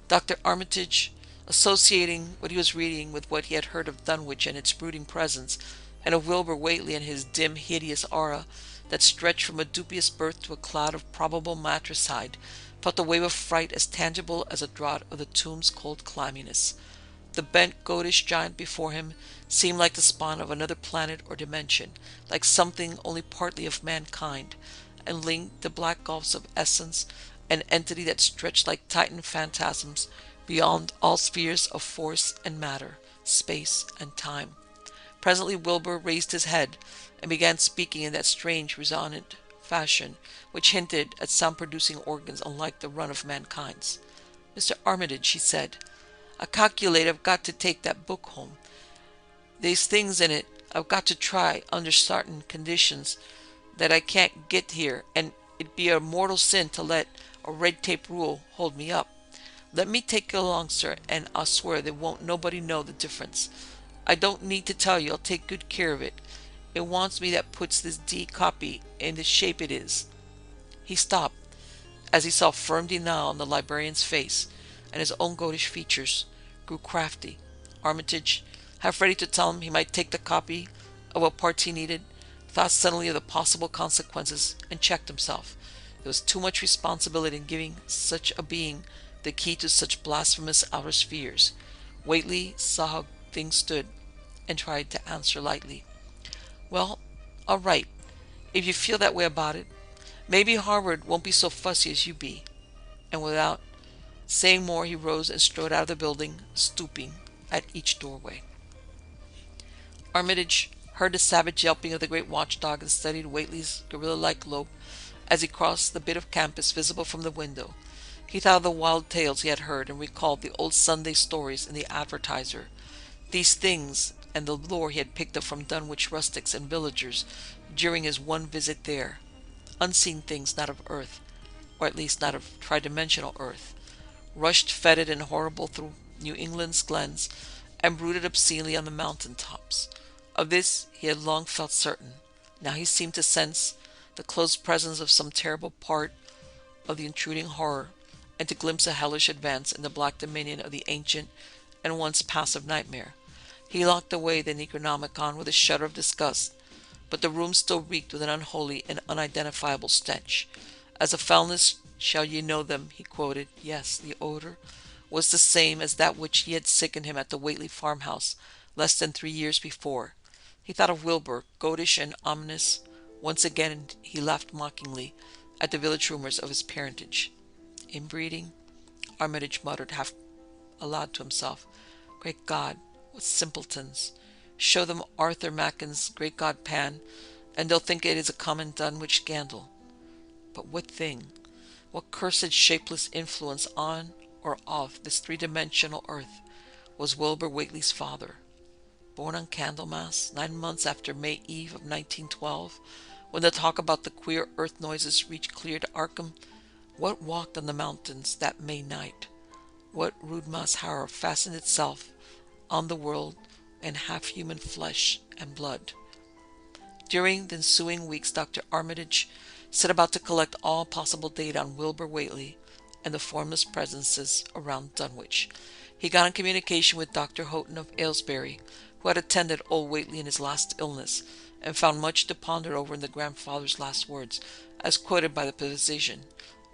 Dr. Armitage, associating what he was reading with what he had heard of Dunwich and its brooding presence, and of Wilbur Whately and his dim, hideous aura that stretched from a dubious birth to a cloud of probable matricide, felt a wave of fright as tangible as a draught of the tomb's cold clamminess. The bent, goatish giant before him seemed like the spawn of another planet or dimension, like something only partly of mankind, and linked the black gulfs of essence, an entity that stretched like Titan phantasms beyond all spheres of force and matter, space and time. Presently Wilbur raised his head and began speaking in that strange, resonant fashion which hinted at sound-producing organs unlike the run of mankind's. "Mr. Armitage," he said, "I calculate I've got to take that book home. They's things in it I've got to try under certain conditions that I can't get here, and it'd be a mortal sin to let a red tape rule hold me up. Let me take you along, sir, and I'll swear there won't nobody know the difference. I don't need to tell you I'll take good care of it. It wants me that puts this D copy in the shape it is." He stopped, as he saw firm denial on the librarian's face, and his own goatish features grew crafty. Armitage, half ready to tell him he might take the copy of what parts he needed, thought suddenly of the possible consequences, and checked himself. There was too much responsibility in giving such a being the key to such blasphemous outer spheres. Whately saw how things stood, and tried to answer lightly. "Well, all right, if you feel that way about it. Maybe Harvard won't be so fussy as you be." And without saying more, he rose and strode out of the building, stooping at each doorway. Armitage heard the savage yelping of the great watchdog and studied Whately's gorilla-like lope as he crossed the bit of campus visible from the window. He thought of the wild tales he had heard and recalled the old Sunday stories in the Advertiser. These things and the lore he had picked up from Dunwich rustics and villagers during his one visit there. Unseen things not of earth, or at least not of tridimensional earth, rushed fetid and horrible through New England's glens and brooded obscenely on the mountain tops. Of this he had long felt certain. Now he seemed to sense the close presence of some terrible part of the intruding horror, and to glimpse a hellish advance in the black dominion of the ancient and once passive nightmare. He locked away the Necronomicon with a shudder of disgust, but the room still reeked with an unholy and unidentifiable stench. "As a foulness shall ye know them," he quoted. Yes, the odor was the same as that which he had sickened him at the Whately farmhouse less than 3 years before. He thought of Wilbur, goatish and ominous. Once again he laughed mockingly at the village rumors of his parentage. "Inbreeding?" Armitage muttered half aloud to himself. "Great God, what simpletons! Show them Arthur Macken's Great God Pan, and they'll think it is a common Dunwich scandal. But what thing, what cursed shapeless influence on or off this three-dimensional earth was Wilbur Whately's father? Born on Candlemas, 9 months after May Eve of 1912, when the talk about the queer earth noises reached clear to Arkham. What walked on the mountains that May night? What rude mass horror fastened itself on the world in half-human flesh and blood? During the ensuing weeks, Dr. Armitage set about to collect all possible data on Wilbur Whately and the formless presences around Dunwich. He got in communication with Dr. Houghton of Aylesbury, who had attended old Whately in his last illness, and found much to ponder over in the grandfather's last words, as quoted by the physician.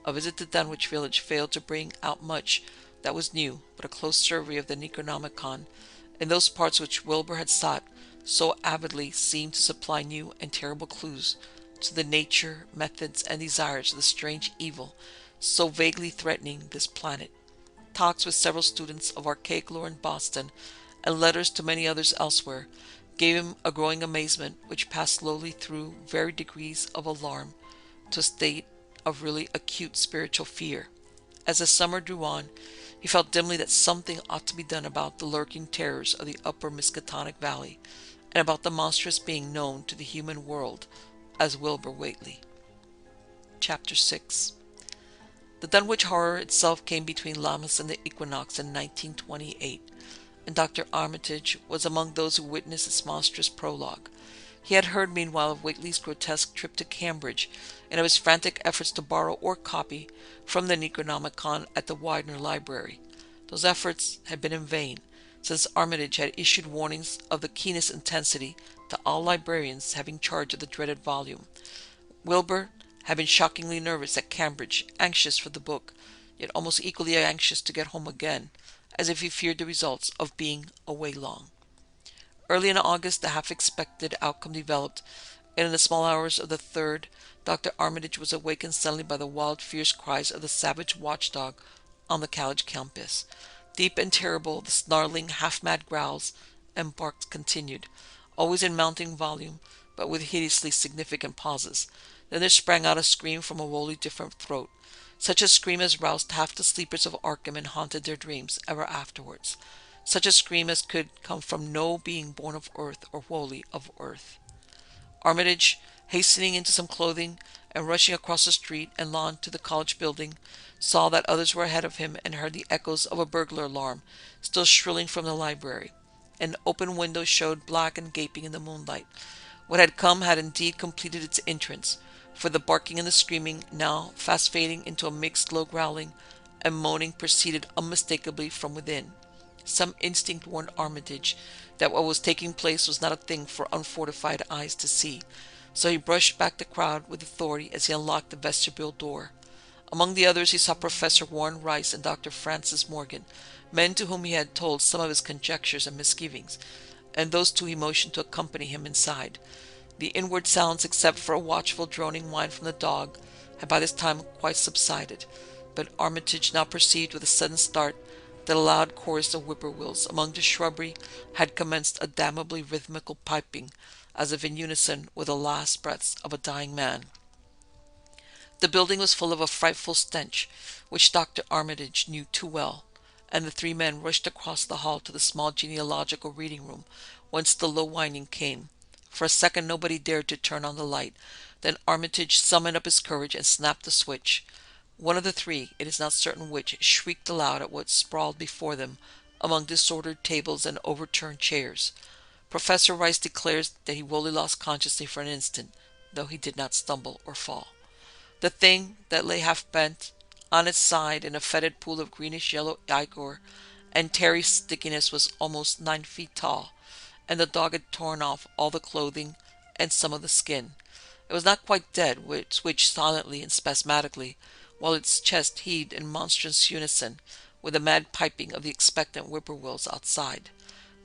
A visit to Dunwich village failed to bring out much that was new, but a close survey of the Necronomicon in those parts which Wilbur had sought so avidly seemed to supply new and terrible clues to the nature, methods, and desires of the strange evil so vaguely threatening this planet. Talks with several students of archaic lore in Boston, and letters to many others elsewhere, gave him a growing amazement which passed slowly through varied degrees of alarm to a state of really acute spiritual fear. As the summer drew on, he felt dimly that something ought to be done about the lurking terrors of the upper Miskatonic Valley, and about the monstrous being known to the human world as Wilbur Whately. Chapter 6. The Dunwich horror itself came between Lammas and the equinox in 1928, and Dr. Armitage was among those who witnessed its monstrous prologue. He had heard meanwhile of Whately's grotesque trip to Cambridge, and of his frantic efforts to borrow or copy from the Necronomicon at the Widener Library. Those efforts had been in vain, since Armitage had issued warnings of the keenest intensity to all librarians having charge of the dreaded volume. Wilbur had been shockingly nervous at Cambridge, anxious for the book, yet almost equally anxious to get home again, as if he feared the results of being away long. Early in August, the half-expected outcome developed, and in the small hours of the 3rd, Dr. Armitage was awakened suddenly by the wild, fierce cries of the savage watchdog on the college campus. Deep and terrible, the snarling, half-mad growls and barks continued, always in mounting volume, but with hideously significant pauses. Then there sprang out a scream from a wholly different throat, such a scream as roused half the sleepers of Arkham and haunted their dreams ever afterwards. Such a scream as could come from no being born of earth or wholly of earth. Armitage, hastening into some clothing and rushing across the street and lawn to the college building, saw that others were ahead of him and heard the echoes of a burglar alarm still shrilling from the library. An open window showed black and gaping in the moonlight. What had come had indeed completed its entrance, for the barking and the screaming, now fast fading into a mixed low growling and moaning, proceeded unmistakably from within. Some instinct warned Armitage that what was taking place was not a thing for unfortified eyes to see, so he brushed back the crowd with authority as he unlocked the vestibule door. Among the others he saw Professor Warren Rice and Dr. Francis Morgan, men to whom he had told some of his conjectures and misgivings, and those two he motioned to accompany him inside. The inward sounds, except for a watchful droning whine from the dog, had by this time quite subsided, but Armitage now perceived with a sudden start that a loud chorus of whippoorwills among the shrubbery had commenced a damnably rhythmical piping, as if in unison with the last breaths of a dying man. The building was full of a frightful stench, which Dr. Armitage knew too well, and the three men rushed across the hall to the small genealogical reading room, whence the low whining came. For a second nobody dared to turn on the light. Then Armitage summoned up his courage and snapped the switch. One of the three, it is not certain which, shrieked aloud at what sprawled before them among disordered tables and overturned chairs. Professor Rice declares that he wholly lost consciousness for an instant, though he did not stumble or fall. The thing that lay half bent on its side in a fetid pool of greenish-yellow ichor and tarry stickiness was almost 9 feet tall, and the dog had torn off all the clothing and some of the skin. It was not quite dead, which switched silently and spasmodically, while its chest heaved in monstrous unison with the mad piping of the expectant whippoorwills outside.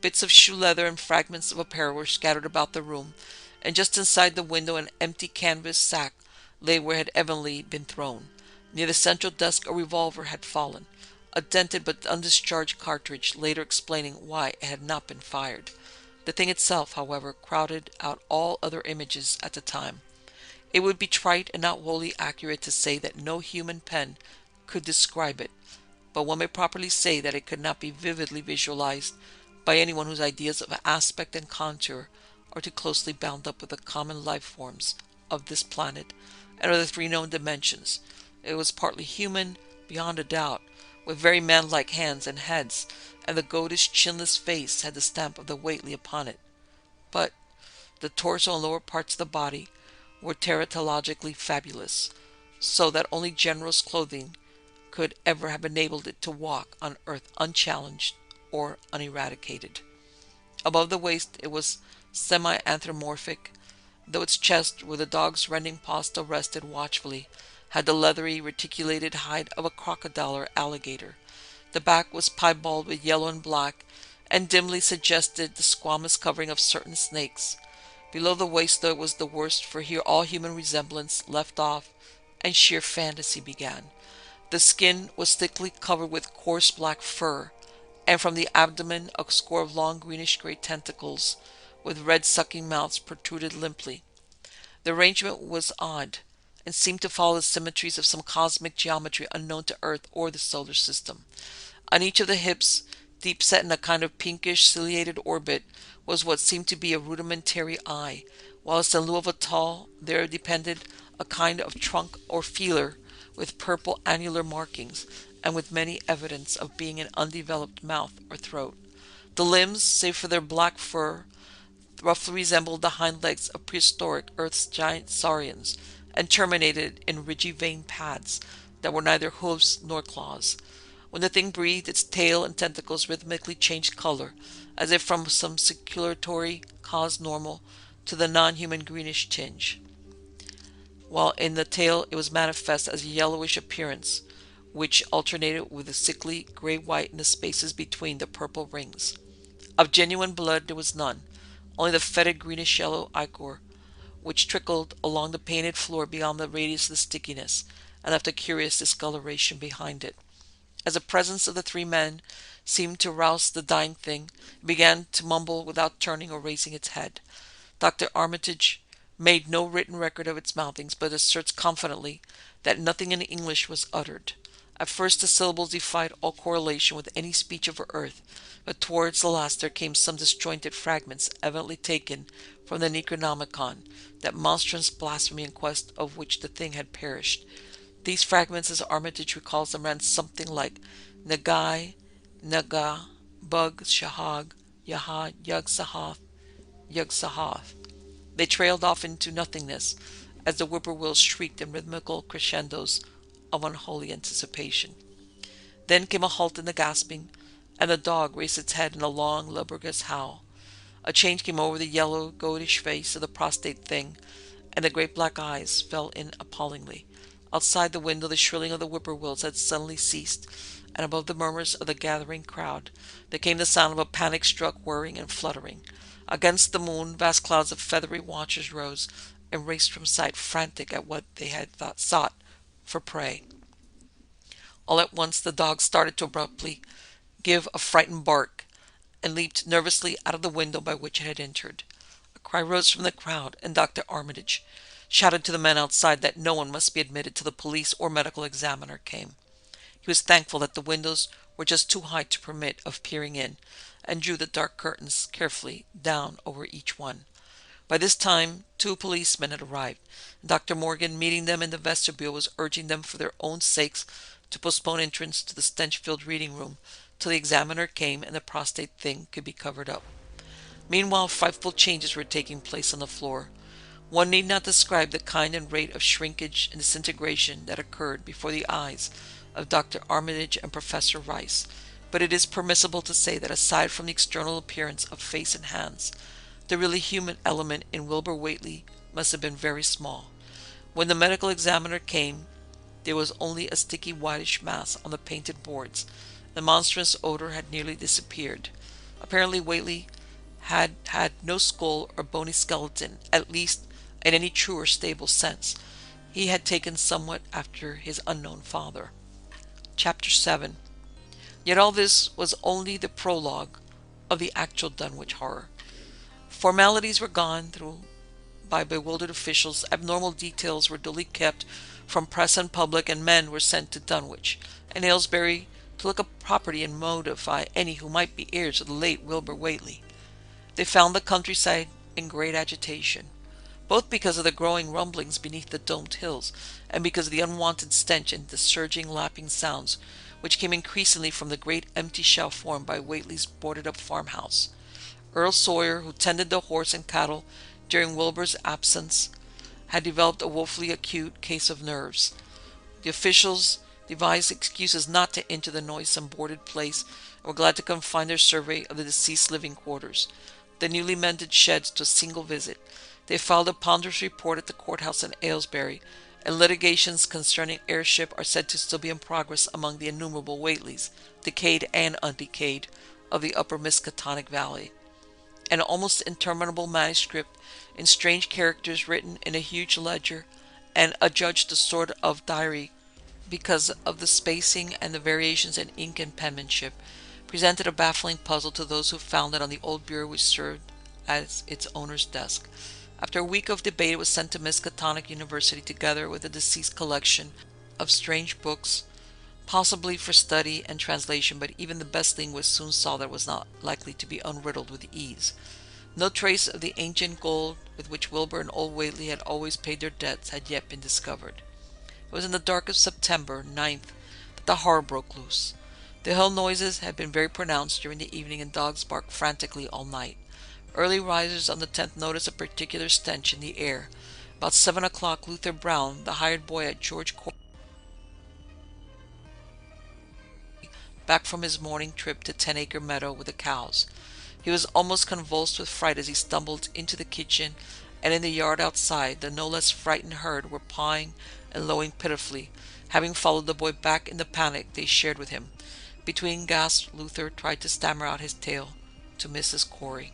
Bits of shoe leather and fragments of apparel were scattered about the room, and just inside the window an empty canvas sack lay where it had evidently been thrown. Near the central desk a revolver had fallen, a dented but undischarged cartridge, later explaining why it had not been fired. The thing itself, however, crowded out all other images at the time. It would be trite and not wholly accurate to say that no human pen could describe it, but one may properly say that it could not be vividly visualized by anyone whose ideas of aspect and contour are too closely bound up with the common life forms of this planet and of the three known dimensions. It was partly human, beyond a doubt, with very man-like hands and heads, and the goatish, chinless face had the stamp of the Whately upon it. But the torso and lower parts of the body were teratologically fabulous, so that only generous clothing could ever have enabled it to walk on earth unchallenged or uneradicated. Above the waist it was semi-anthropomorphic, though its chest, where the dog's rending paw still rested watchfully, had the leathery, reticulated hide of a crocodile or alligator. The back was piebald with yellow and black, and dimly suggested the squamous covering of certain snakes. Below the waist, though, it was the worst, for here all human resemblance left off, and sheer fantasy began. The skin was thickly covered with coarse black fur, and from the abdomen a score of long greenish-gray tentacles with red sucking mouths protruded limply. The arrangement was odd, and seemed to follow the symmetries of some cosmic geometry unknown to Earth or the solar system. On each of the hips, deep set in a kind of pinkish ciliated orbit, was what seemed to be a rudimentary eye, whilst in lieu of a tall there depended a kind of trunk or feeler with purple annular markings, and with many evidence of being an undeveloped mouth or throat. The limbs, save for their black fur, roughly resembled the hind legs of prehistoric Earth's giant saurians, and terminated in ridgy veined pads that were neither hooves nor claws. When the thing breathed, its tail and tentacles rhythmically changed color, as if from some circulatory cause normal to the non-human greenish tinge, while in the tail it was manifest as a yellowish appearance, which alternated with a sickly gray-white in the spaces between the purple rings. Of genuine blood there was none, only the fetid greenish-yellow ichor, which trickled along the painted floor beyond the radius of the stickiness, and left a curious discoloration behind it. As the presence of the three men seemed to rouse the dying thing, it began to mumble without turning or raising its head. Dr. Armitage made no written record of its mouthings, but asserts confidently that nothing in English was uttered. At first the syllables defied all correlation with any speech of earth, but towards the last there came some disjointed fragments evidently taken from the Necronomicon, that monstrous blasphemy in quest of which the thing had perished. These fragments, as Armitage recalls them, ran something like Nagai, Naga, Bug, Shahag, Yahad, Yug-Sahath, Yug-Sahath. They trailed off into nothingness as the whippoorwills shrieked in rhythmical crescendos of unholy anticipation. Then came a halt in the gasping, and the dog raised its head in a long, laborious howl. A change came over the yellow, goatish face of the prostrate thing, and the great black eyes fell in appallingly. Outside the window the shrilling of the whippoorwills had suddenly ceased, and above the murmurs of the gathering crowd there came the sound of a panic-struck whirring and fluttering. Against the moon vast clouds of feathery watchers rose and raced from sight, frantic at what they had sought for prey. All at once the dog started to abruptly give a frightened bark, and leaped nervously out of the window by which it had entered. A cry rose from the crowd, and Dr. Armitage shouted to the men outside that no one must be admitted till the police or medical examiner came. He was thankful that the windows were just too high to permit of peering in, and drew the dark curtains carefully down over each one. By this time 2 policemen had arrived, and Dr. Morgan, meeting them in the vestibule, was urging them for their own sakes to postpone entrance to the stench-filled reading room till the examiner came and the prostrate thing could be covered up. Meanwhile frightful changes were taking place on the floor. One need not describe the kind and rate of shrinkage and disintegration that occurred before the eyes of Dr. Armitage and Professor Rice, but it is permissible to say that aside from the external appearance of face and hands, The really human element in Wilbur Whately must have been very small. When the medical examiner came, there was only a sticky whitish mass on the painted boards. The monstrous odor had nearly disappeared. Apparently Whately had had no skull or bony skeleton, at least in any true or stable sense. He had taken somewhat after his unknown father. Chapter 7. Yet all this was only the prologue of the actual Dunwich horror. Formalities were gone through by bewildered officials, abnormal details were duly kept from press and public, and men were sent to Dunwich and Aylesbury to look up property and notify any who might be heirs of the late Wilbur Whately. They found the countryside in great agitation, both because of the growing rumblings beneath the domed hills, and because of the unwonted stench and the surging, lapping sounds which came increasingly from the great empty shell formed by Whately's boarded-up farmhouse. Earl Sawyer, who tended the horse and cattle during Wilbur's absence, had developed a woefully acute case of nerves. The officials devised excuses not to enter the noisome boarded place and were glad to confine their survey of the deceased living quarters, the newly mended sheds, to a single visit. They filed a ponderous report at the courthouse in Aylesbury, and litigations concerning heirship are said to still be in progress among the innumerable Whateleys, decayed and undecayed, of the upper Miskatonic Valley. An almost interminable manuscript in strange characters written in a huge ledger and adjudged a sort of diary because of the spacing and the variations in ink and penmanship, presented a baffling puzzle to those who found it on the old bureau which served as its owner's desk. After a week of debate, it was sent to Miskatonic University together with the deceased collection of strange books, possibly for study and translation, but even the best linguists soon saw that it was not likely to be unriddled with ease. No trace of the ancient gold with which Wilbur and old Whately had always paid their debts had yet been discovered. It was in the dark of September 9th that the horror broke loose. The hill noises had been very pronounced during the evening, and dogs barked frantically all night. Early risers on the 10th noticed a particular stench in the air. About 7 o'clock, Luther Brown, the hired boy at George Court, back from his morning trip to 10-acre meadow with the cows. He was almost convulsed with fright as he stumbled into the kitchen, and in the yard outside the no less frightened herd were pawing and lowing pitifully. Having followed the boy back in the panic they shared with him, between gasps Luther tried to stammer out his tale to Mrs. Corey.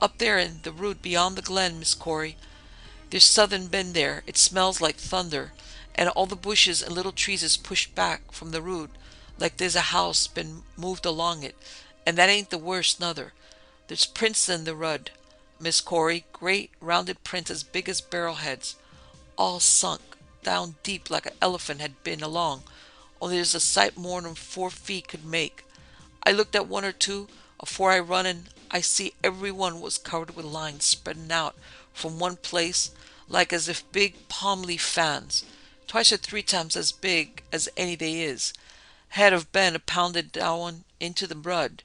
"Up there in the root beyond the glen, Miss Corey. There's suthin' been there. It smells like thunder, and all the bushes and little trees is pushed back from the root, like there's a house been moved along it. And that ain't the worst, nuther. There's prints in the rud, Miss Corey, great rounded prints as big as barrel-heads, all sunk down deep like an elephant had been along, only there's a sight more'n 4 feet could make. I looked at one or two afore I run, and I see every one was covered with lines spreading out from one place like as if big palm leaf fans, 2 or 3 times as big as any they is. Had have been pounded down into the mud,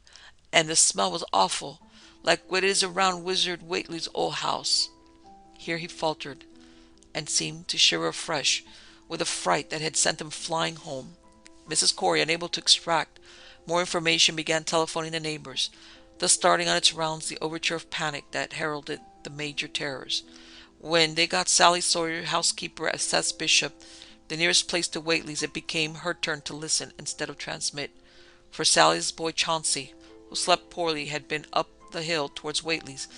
and the smell was awful, like what is around Wizard Whately's old house." Here he faltered, and seemed to shiver afresh with a fright that had sent him flying home. Mrs. Corey, unable to extract more information, began telephoning the neighbors, thus starting on its rounds the overture of panic that heralded the major terrors. When they got Sally Sawyer, housekeeper at Seth's Bishop, the nearest place to Whately's, it became her turn to listen instead of transmit, for Sally's boy Chauncey, who slept poorly, had been up the hill towards Whately's,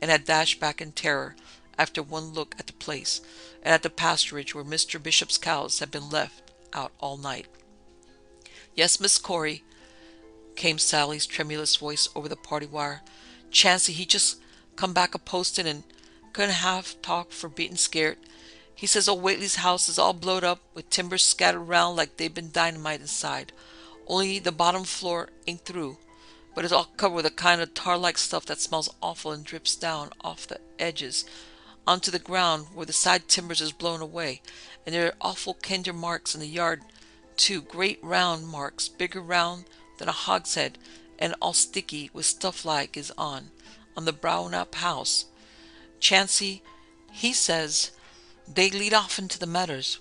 and had dashed back in terror after one look at the place, and at the pasturage where Mr. Bishop's cows had been left out all night. "Yes, Miss Corey," came Sally's tremulous voice over the party wire. "Chancey, he just come back a-postin' and couldn't half talk for beatin' scared. He says old Whately's house is all blowed up with timbers scattered round like they've been dynamite inside. Only the bottom floor ain't through, but it's all covered with a kind of tar-like stuff that smells awful and drips down off the edges onto the ground where the side timbers is blown away. And there are awful kinder marks in the yard too, great round marks, bigger round than a hogshead, and all sticky with stuff like is on the brown-up house. Chancey, he says they lead off into the meadows,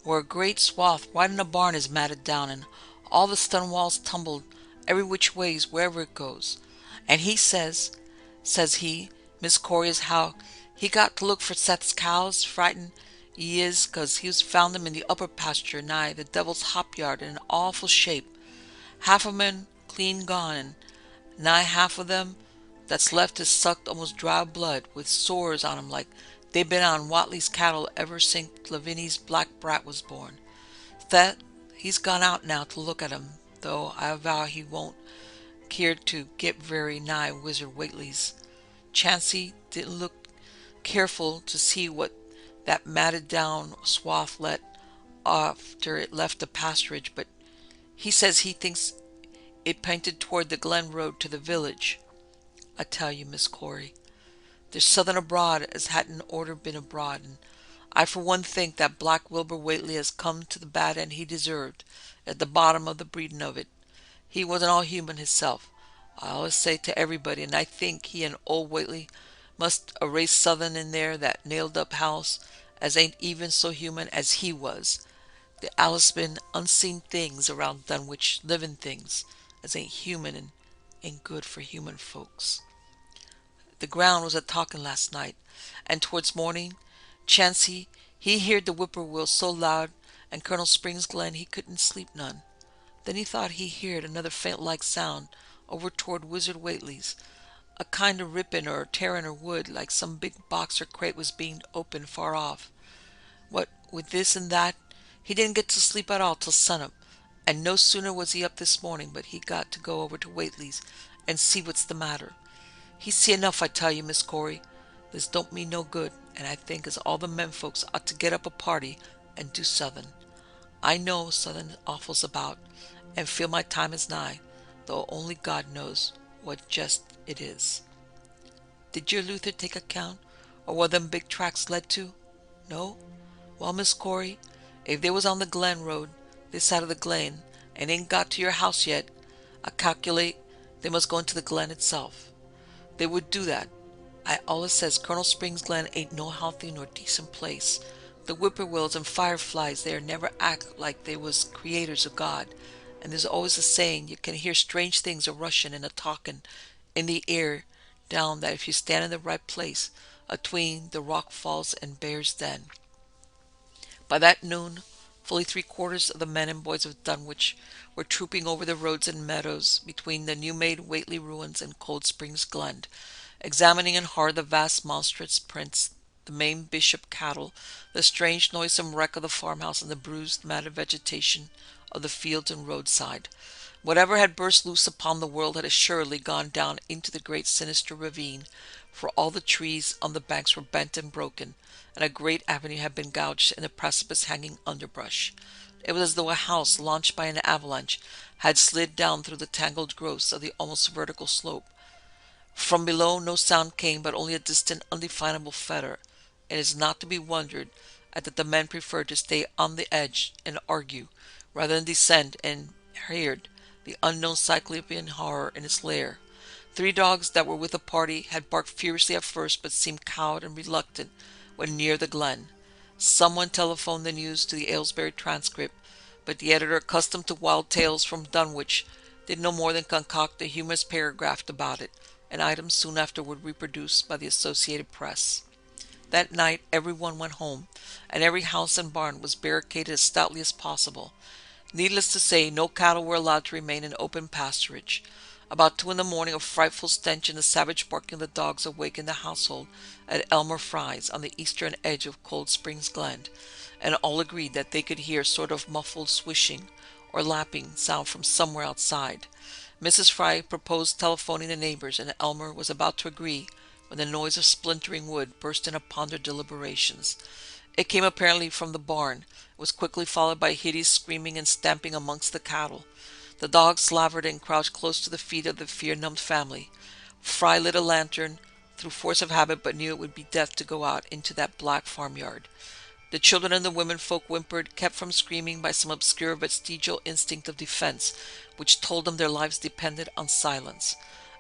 where a great swath right in the barn is matted down, and all the stone walls tumbled every which ways wherever it goes. And he says he, Miss Corey is how he got to look for Seth's cows. Frightened he is, 'cause he was found them in the upper pasture nigh the devil's hop yard in an awful shape. Half of 'em clean gone, and nigh half of them that's left is sucked almost dry of blood, with sores on 'em like they been on Watley's cattle ever since Lavinia's black brat was born. Seth, he's gone out now to look at 'em, though I vow he won't care to get very nigh Wizard Whately's. Chancey didn't look careful to see what that matted down swath let after it left the pasturage, but he says he thinks it pinted toward the Glen Road to the village. I tell you, Miss Corey, there's Southern abroad as hadn't orter been abroad, and I for one think that Black Wilbur Whately has come to the bad end he deserved, at the bottom of the breeding of it. He wasn't all human hisself, I always say to everybody, and I think he and old Whately must a raised Southern in there that nailed up house as ain't even so human as he was. There allus been unseen things around Dunwich, living things, as ain't human and ain't good for human folks. The ground was a talking last night, and towards morning, Chancey, he heard the whippoorwill so loud and Colonel Spring's Glen he couldn't sleep none. Then he thought he heard another faint like sound over toward Wizard Whately's, a kind of ripping or tearing or wood, like some big box or crate was being opened far off. What with this and that, he didn't get to sleep at all till sunup, and no sooner was he up this morning but he got to go over to Whately's and see what's the matter. He see enough, I tell you, Miss Corey. This don't mean no good, and I think as all the men folks ought to get up a party and do Southern. I know Southern awful's about, and feel my time is nigh, though only God knows what jest it is. Did your Luther take account, or where them big tracks led to? No? Well, Miss Corey, if they was on the Glen Road, this side of the Glen, and ain't got to your house yet, I calculate they must go into the Glen itself. They would do that. I allus says Colonel Spring's Glen ain't no healthy nor decent place. The whippoorwills and fireflies there never act like they was creators of God, and there's always a saying you can hear strange things a rushin' and a talkin' in the air down that if you stand in the right place atween the rock falls and Bear's Den. By that noon, fully 3/4 of the men and boys of Dunwich were trooping over the roads and meadows between the new-made Whately ruins and Cold Springs Glen, examining in horror the vast monstrous prints, the maimed bishop cattle, the strange noisome wreck of the farmhouse, and the bruised, matted vegetation of the fields and roadside. Whatever had burst loose upon the world had assuredly gone down into the great sinister ravine, for all the trees on the banks were bent and broken, and a great avenue had been gouged in the precipice-hanging underbrush. It was as though a house, launched by an avalanche, had slid down through the tangled growths of the almost vertical slope. From below no sound came, but only a distant, undefinable fetor. It is not to be wondered at that the men preferred to stay on the edge and argue, rather than descend and heard the unknown cyclopean horror in its lair. 3 dogs that were with the party had barked furiously at first, but seemed cowed and reluctant when near the glen. Someone telephoned the news to the Aylesbury Transcript, but the editor, accustomed to wild tales from Dunwich, did no more than concoct a humorous paragraph about it, an item soon afterward reproduced by the Associated Press. That night everyone went home, and every house and barn was barricaded as stoutly as possible. Needless to say, no cattle were allowed to remain in open pasturage. About 2 in the morning, a frightful stench and the savage barking of the dogs awakened the household at Elmer Fry's on the eastern edge of Cold Springs Glen, and all agreed that they could hear a sort of muffled swishing or lapping sound from somewhere outside. Mrs. Fry proposed telephoning the neighbors, and Elmer was about to agree when the noise of splintering wood burst in upon their deliberations. It came apparently from the barn. It was quickly followed by hideous screaming and stamping amongst the cattle. The dogs slavered and crouched close to the feet of the fear-numbed family. Fry lit a lantern through force of habit, but knew it would be death to go out into that black farmyard. The children and the women folk whimpered, kept from screaming by some obscure vestigial instinct of defense, which told them their lives depended on silence.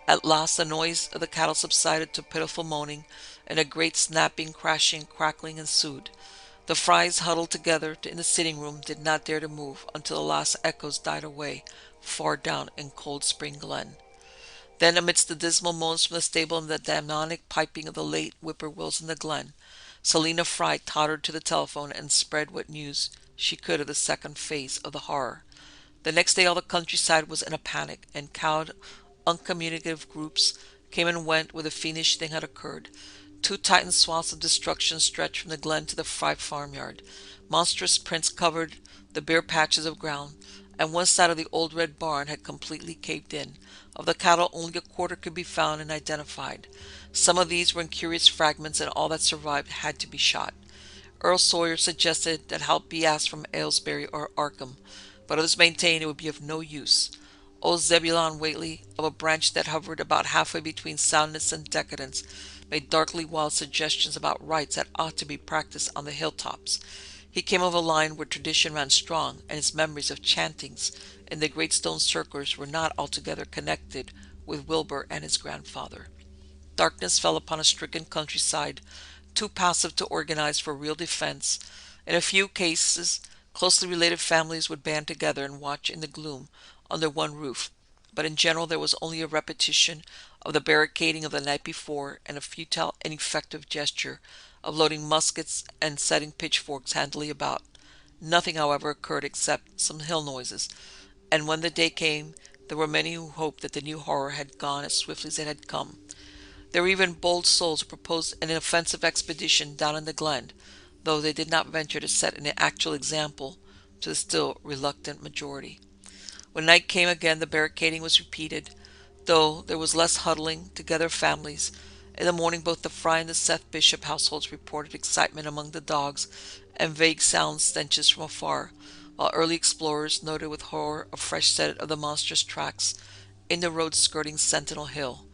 At last the noise of the cattle subsided to pitiful moaning, and a great snapping, crashing, crackling ensued. The Frys, huddled together in the sitting-room, did not dare to move until the last echoes died away far down in Cold Spring Glen. Then, amidst the dismal moans from the stable and the demonic piping of the late whippoorwills in the glen, Selina Fry tottered to the telephone and spread what news she could of the second phase of the horror. The next day all the countryside was in a panic, and cowed, uncommunicative groups came and went where the fiendish thing had occurred. Two titan swaths of destruction stretched from the glen to the Fry farmyard. Monstrous prints covered the bare patches of ground, and one side of the old red barn had completely caved in. Of the cattle, only a quarter could be found and identified. Some of these were in curious fragments, and all that survived had to be shot. Earl Sawyer suggested that help be asked from Aylesbury or Arkham, but others maintained it would be of no use. Old Zebulon Whately, of a branch that hovered about halfway between soundness and decadence, made darkly wild suggestions about rites that ought to be practiced on the hilltops. He came of a line where tradition ran strong, and his memories of chantings in the great stone circles were not altogether connected with Wilbur and his grandfather. Darkness fell upon a stricken countryside, too passive to organize for real defense. In a few cases, closely related families would band together and watch in the gloom under one roof, but in general there was only a repetition of the barricading of the night before and a futile, ineffective gesture of loading muskets and setting pitchforks handily about. Nothing, however, occurred except some hill noises, and when the day came, there were many who hoped that the new horror had gone as swiftly as it had come. There were even bold souls who proposed an offensive expedition down in the glen, though they did not venture to set an actual example to the still reluctant majority. When night came again, the barricading was repeated, though there was less huddling together of families. In the morning, both the Fry and the Seth Bishop households reported excitement among the dogs and vague sound stenches from afar, while early explorers noted with horror a fresh set of the monstrous tracks in the road skirting Sentinel Hill.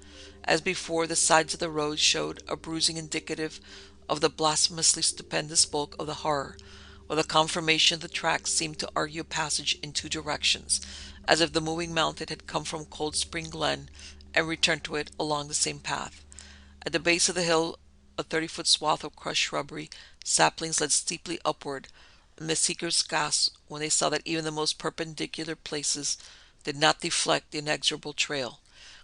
As before, the sides of the road showed a bruising indicative of the blasphemously stupendous bulk of the horror, while the conformation of the tracks seemed to argue a passage in two directions, as if the moving mountain had come from Cold Spring Glen and returned to it along the same path. At the base of the hill, a 30-foot swath of crushed shrubbery saplings led steeply upward, and the seekers gasped when they saw that even the most perpendicular places did not deflect the inexorable trail.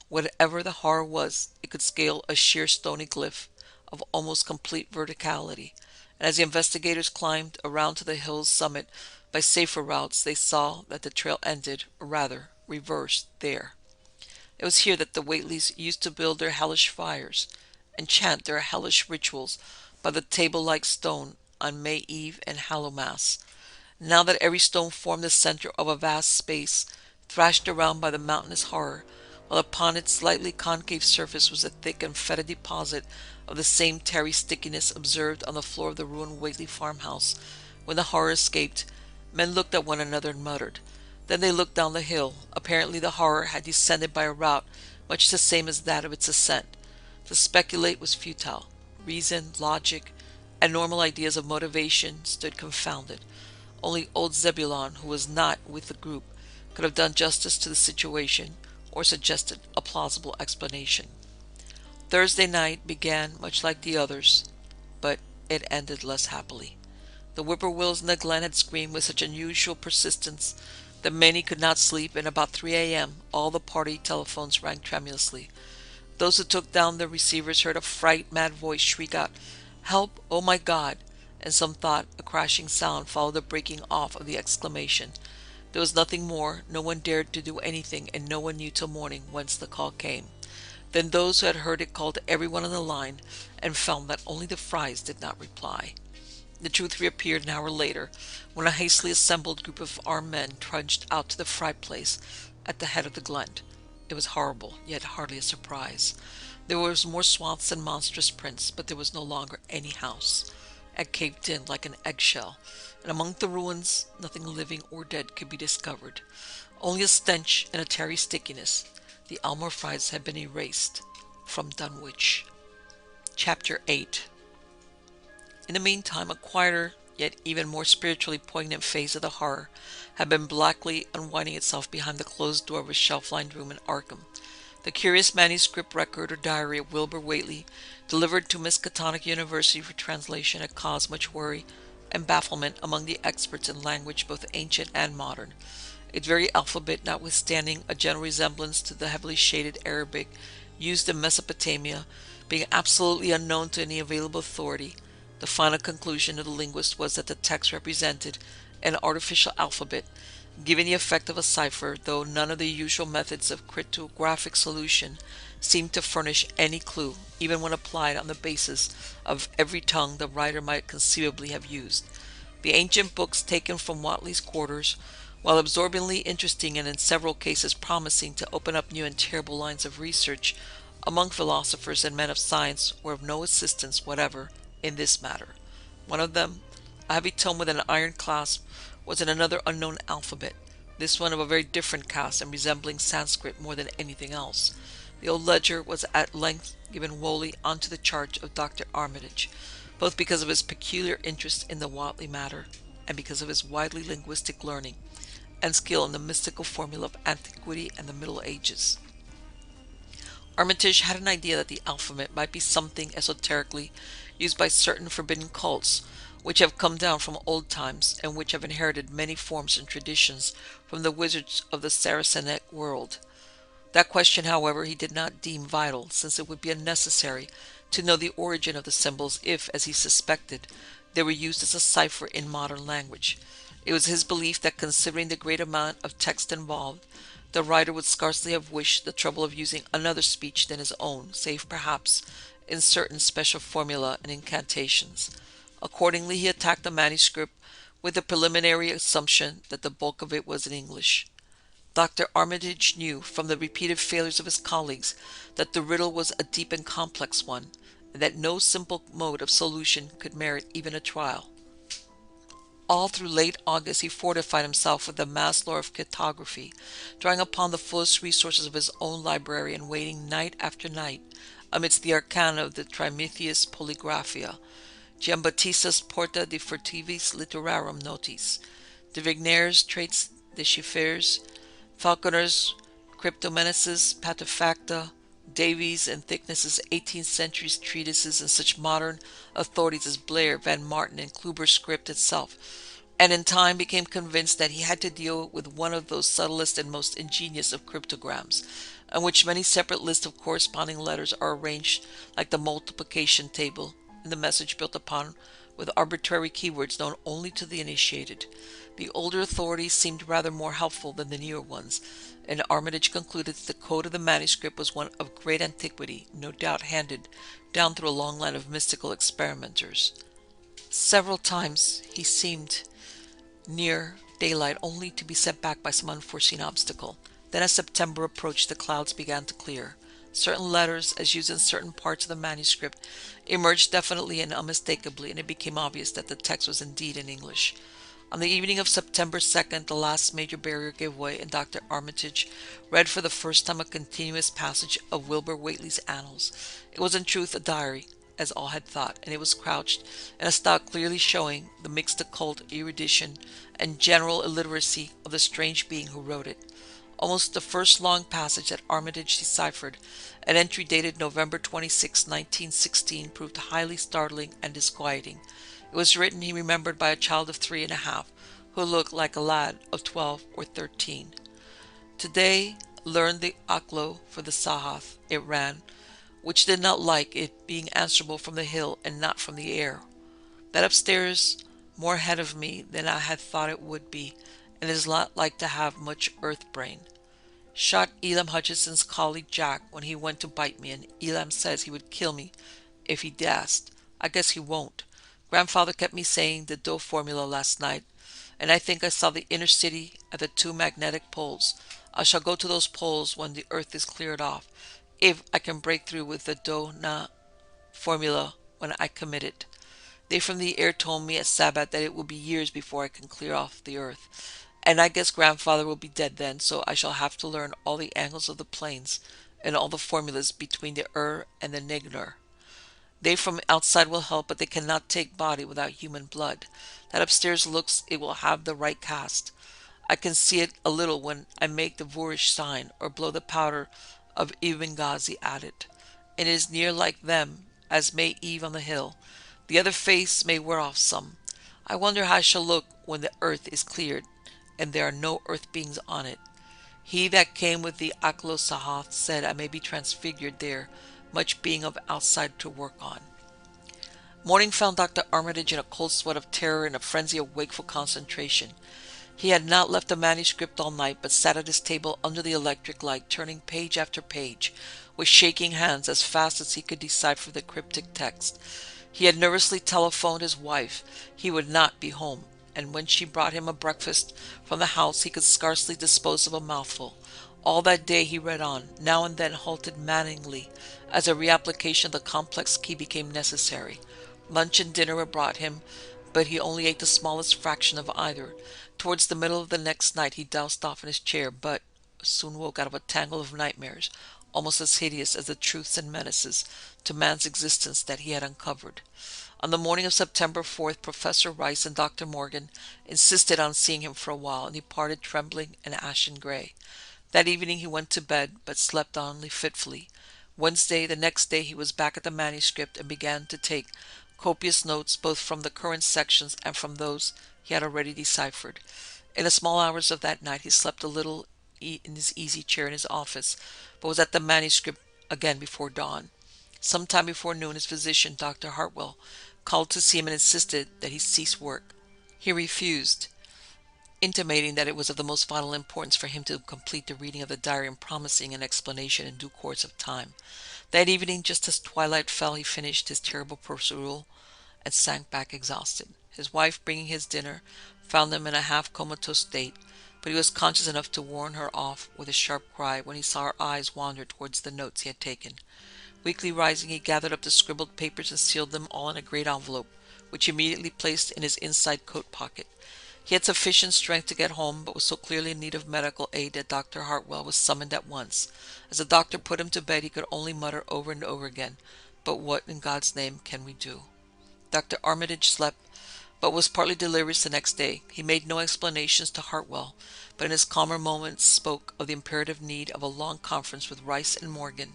Whatever the horror was, it could scale a sheer stony cliff of almost complete verticality, and as the investigators climbed around to the hill's summit by safer routes, they saw that the trail ended, or rather, reversed, there. It was here that the Whateleys used to build their hellish fires and chant their hellish rituals by the table-like stone on May Eve and Hallowmass. Now that every stone formed the center of a vast space, thrashed around by the mountainous horror, while upon its slightly concave surface was a thick and fetid deposit of the same tarry stickiness observed on the floor of the ruined Whately farmhouse. When the horror escaped, men looked at one another and muttered. Then they looked down the hill. Apparently the horror had descended by a route much the same as that of its ascent. To speculate was futile. Reason, logic, and normal ideas of motivation stood confounded. Only old Zebulon, who was not with the group, could have done justice to the situation or suggested a plausible explanation. Thursday night began much like the others, but it ended less happily. The whippoorwills in the glen had screamed with such unusual persistence that many could not sleep, and about 3 a.m. all the party telephones rang tremulously. Those who took down their receivers heard a fright-mad voice shriek out, "Help! Oh my God!" and some thought a crashing sound followed the breaking off of the exclamation. There was nothing more, no one dared to do anything, and no one knew till morning whence the call came. Then those who had heard it called everyone on the line, and found that only the Frys did not reply. The truth reappeared an hour later, when a hastily assembled group of armed men trudged out to the Fry place at the head of the glen. It was horrible, yet hardly a surprise. There was more swaths and monstrous prints, but there was no longer any house. It caved in like an eggshell, and among the ruins nothing living or dead could be discovered. Only a stench and a tarry stickiness. The Almore Frys had been erased from Dunwich. Chapter 8. In the meantime, a quieter, yet even more spiritually poignant phase of the horror had been blackly unwinding itself behind the closed door of a shelf-lined room in Arkham. The curious manuscript record or diary of Wilbur Whately, delivered to Miskatonic University for translation, had caused much worry and bafflement among the experts in language both ancient and modern. its very alphabet notwithstanding a general resemblance to the heavily shaded Arabic used in Mesopotamia, being absolutely unknown to any available authority. The final conclusion of the linguist was that the text represented an artificial alphabet, giving the effect of a cipher, though none of the usual methods of cryptographic solution seemed to furnish any clue, even when applied on the basis of every tongue the writer might conceivably have used. The ancient books taken from Whately's quarters, while absorbingly interesting and in several cases promising to open up new and terrible lines of research among philosophers and men of science, were of no assistance whatever in this matter. One of them, a heavy tome with an iron clasp, was in another unknown alphabet, this one of a very different cast and resembling Sanskrit more than anything else. The old ledger was at length given wholly onto the charge of Dr. Armitage, both because of his peculiar interest in the Whately matter and because of his widely linguistic learning and skill in the mystical formula of antiquity and the Middle Ages. Armitage had an idea that the alphabet might be something esoterically used by certain forbidden cults, which have come down from old times and which have inherited many forms and traditions from the wizards of the Saracenic world. That question, however, he did not deem vital, since it would be unnecessary to know the origin of the symbols if, as he suspected, they were used as a cipher in modern language. It was his belief that, considering the great amount of text involved, the writer would scarcely have wished the trouble of using another speech than his own, save perhaps in certain special formula and incantations. Accordingly, he attacked the manuscript with the preliminary assumption that the bulk of it was in English. Dr. Armitage knew from the repeated failures of his colleagues that the riddle was a deep and complex one, and that no simple mode of solution could merit even a trial. All through late August he fortified himself with the mass lore of cartography, drawing upon the fullest resources of his own library and waiting night after night amidst the arcana of the Trimethius Polygraphia, Giambattista's Porta de Furtivis Literarum Notis, de Vigner's Traits de Chiffres, Falconer's Cryptomenesis Patefacta, Davies and Thickness's 18th century treatises, and such modern authorities as Blair, Van Martin, and Kluber's script itself, and in time became convinced that he had to deal with one of those subtlest and most ingenious of cryptograms, on which many separate lists of corresponding letters are arranged like the multiplication table, and the message built upon with arbitrary keywords known only to the initiated. The older authorities seemed rather more helpful than the newer ones, and Armitage concluded that the code of the manuscript was one of great antiquity, no doubt handed down through a long line of mystical experimenters. Several times he seemed near daylight, only to be set back by some unforeseen obstacle. Then as September approached, the clouds began to clear. Certain letters, as used in certain parts of the manuscript, emerged definitely and unmistakably, and it became obvious that the text was indeed in English. On the evening of September 2nd, the last major barrier gave way, and Dr. Armitage read for the first time a continuous passage of Wilbur Whately's Annals. It was in truth a diary, as all had thought, and it was crouched in a style clearly showing the mixed occult erudition and general illiteracy of the strange being who wrote it. Almost the first long passage that Armitage deciphered, an entry dated November 26, 1916, proved highly startling and disquieting. It was written, he remembered, by a child of 3½ who looked like a lad of 12 or 13. Today learned the Aklo for the Sahath, it ran, which did not like it being answerable from the hill and not from the air. That upstairs more ahead of me than I had thought it would be, and is not like to have much earth brain. Shot Elam Hutchinson's colleague Jack when he went to bite me, and Elam says he would kill me if he dashed. I guess he won't. Grandfather kept me saying the dough formula last night, and I think I saw the inner city at the 2 magnetic poles. I shall go to those poles when the earth is cleared off, if I can break through with the do-na formula when I commit it. They from the air told me at Sabbath that it will be years before I can clear off the earth, and I guess grandfather will be dead then, so I shall have to learn all the angles of the planes and all the formulas between the and the Nignur. They from outside will help, but they cannot take body without human blood. That upstairs looks it will have the right cast. I can see it a little when I make the Voorish sign, or blow the powder of Ivengazi at it. It is near like them, as May Eve on the hill. The other face may wear off some. I wonder how I shall look when the earth is cleared, and there are no earth beings on it. He that came with the Aklo-Sahath said, I may be transfigured there, much being of outside to work on. Morning found Dr. Armitage in a cold sweat of terror and a frenzy of wakeful concentration. He had not left the manuscript all night, but sat at his table under the electric light, turning page after page, with shaking hands as fast as he could decipher the cryptic text. He had nervously telephoned his wife he would not be home, and when she brought him a breakfast from the house he could scarcely dispose of a mouthful. All that day he read on, now and then halted maddeningly as a reapplication of the complex key became necessary. Lunch and dinner were brought him, but he only ate the smallest fraction of either. Towards the middle of the next night he doused off in his chair, but soon woke out of a tangle of nightmares, almost as hideous as the truths and menaces to man's existence that he had uncovered. On the morning of September 4th, Professor Rice and Dr. Morgan insisted on seeing him for a while, and he parted trembling and ashen gray. That evening he went to bed, but slept only fitfully. Wednesday, the next day, he was back at the manuscript and began to take copious notes both from the current sections and from those he had already deciphered. In the small hours of that night he slept a little in his easy chair in his office, but was at the manuscript again before dawn. Some time before noon his physician, Dr. Hartwell, called to see him and insisted that he cease work. He refused, intimating that it was of the most vital importance for him to complete the reading of the diary and promising an explanation in due course of time. That evening, just as twilight fell, he finished his terrible procedure and sank back exhausted. His wife, bringing his dinner, found him in a half-comatose state, but he was conscious enough to warn her off with a sharp cry when he saw her eyes wander towards the notes he had taken. Weakly rising, he gathered up the scribbled papers and sealed them all in a great envelope, which he immediately placed in his inside coat pocket. He had sufficient strength to get home, but was so clearly in need of medical aid that Dr. Hartwell was summoned at once. As the doctor put him to bed, he could only mutter over and over again, "But what in God's name can we do?" Dr. Armitage slept, but was partly delirious the next day. He made no explanations to Hartwell, but in his calmer moments spoke of the imperative need of a long conference with Rice and Morgan.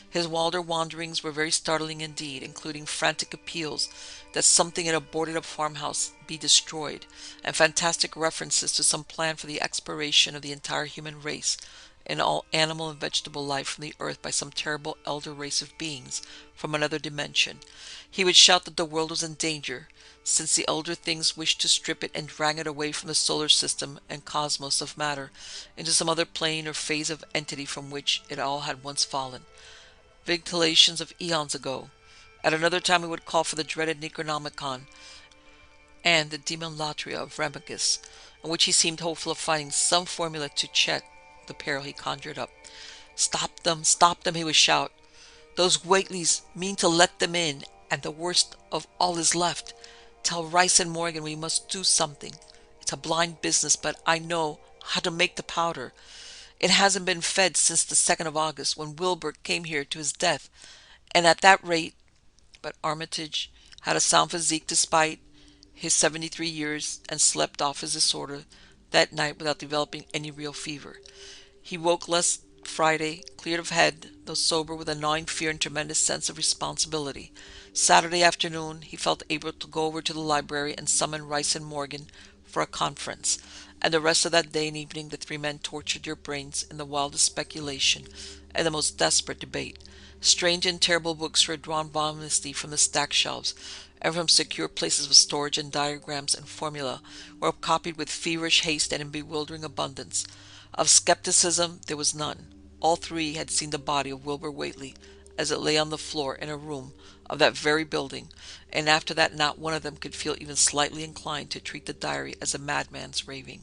His wilder wanderings were very startling indeed, including frantic appeals that something in a boarded-up farmhouse be destroyed, and fantastic references to some plan for the expiration of the entire human race and all animal and vegetable life from the earth by some terrible elder race of beings from another dimension. He would shout that the world was in danger, since the elder things wished to strip it and drag it away from the solar system and cosmos of matter into some other plane or phase of entity from which it all had once fallen. Ventilations of eons ago. At another time he would call for the dreaded Necronomicon and the Demolatria of Ramachus, in which he seemed hopeful of finding some formula to check the peril he conjured up. Stop them, he would shout. Those Whateleys mean to let them in, and the worst of all is left. Tell Rice and Morgan we must do something. It's a blind business, but I know how to make the powder. It hasn't been fed since the 2nd of August, when Wilbur came here to his death, and at that rate... But Armitage had a sound physique despite his 73 years, and slept off his disorder that night without developing any real fever. He woke last Friday, cleared of head, though sober, with a gnawing fear and tremendous sense of responsibility. Saturday afternoon he felt able to go over to the library and summon Rice and Morgan for a conference, and the rest of that day and evening the three men tortured their brains in the wildest speculation and the most desperate debate. Strange and terrible books were drawn vominously from the stacked shelves, and from secure places of storage, and diagrams and formula were copied with feverish haste and in bewildering abundance. Of skepticism there was none. All three had seen the body of Wilbur Whately as it lay on the floor in a room of that very building, and after that not one of them could feel even slightly inclined to treat the diary as a madman's raving.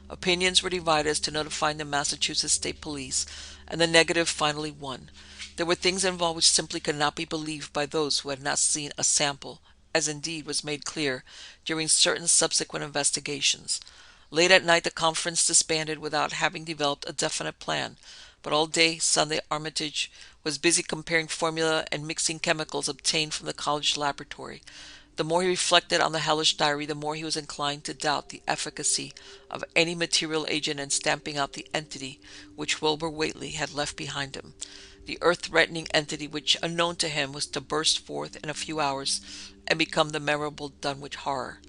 Opinions were divided as to notifying the Massachusetts State Police, and the negative finally won. There were things involved which simply could not be believed by those who had not seen a sample, as indeed was made clear during certain subsequent investigations. Late at night the conference disbanded without having developed a definite plan, but all day Sunday Armitage was busy comparing formula and mixing chemicals obtained from the college laboratory. The more he reflected on the hellish diary, the more he was inclined to doubt the efficacy of any material agent in stamping out the entity which Wilbur Whately had left behind him. The earth-threatening entity which, unknown to him, was to burst forth in a few hours and become the memorable Dunwich horror.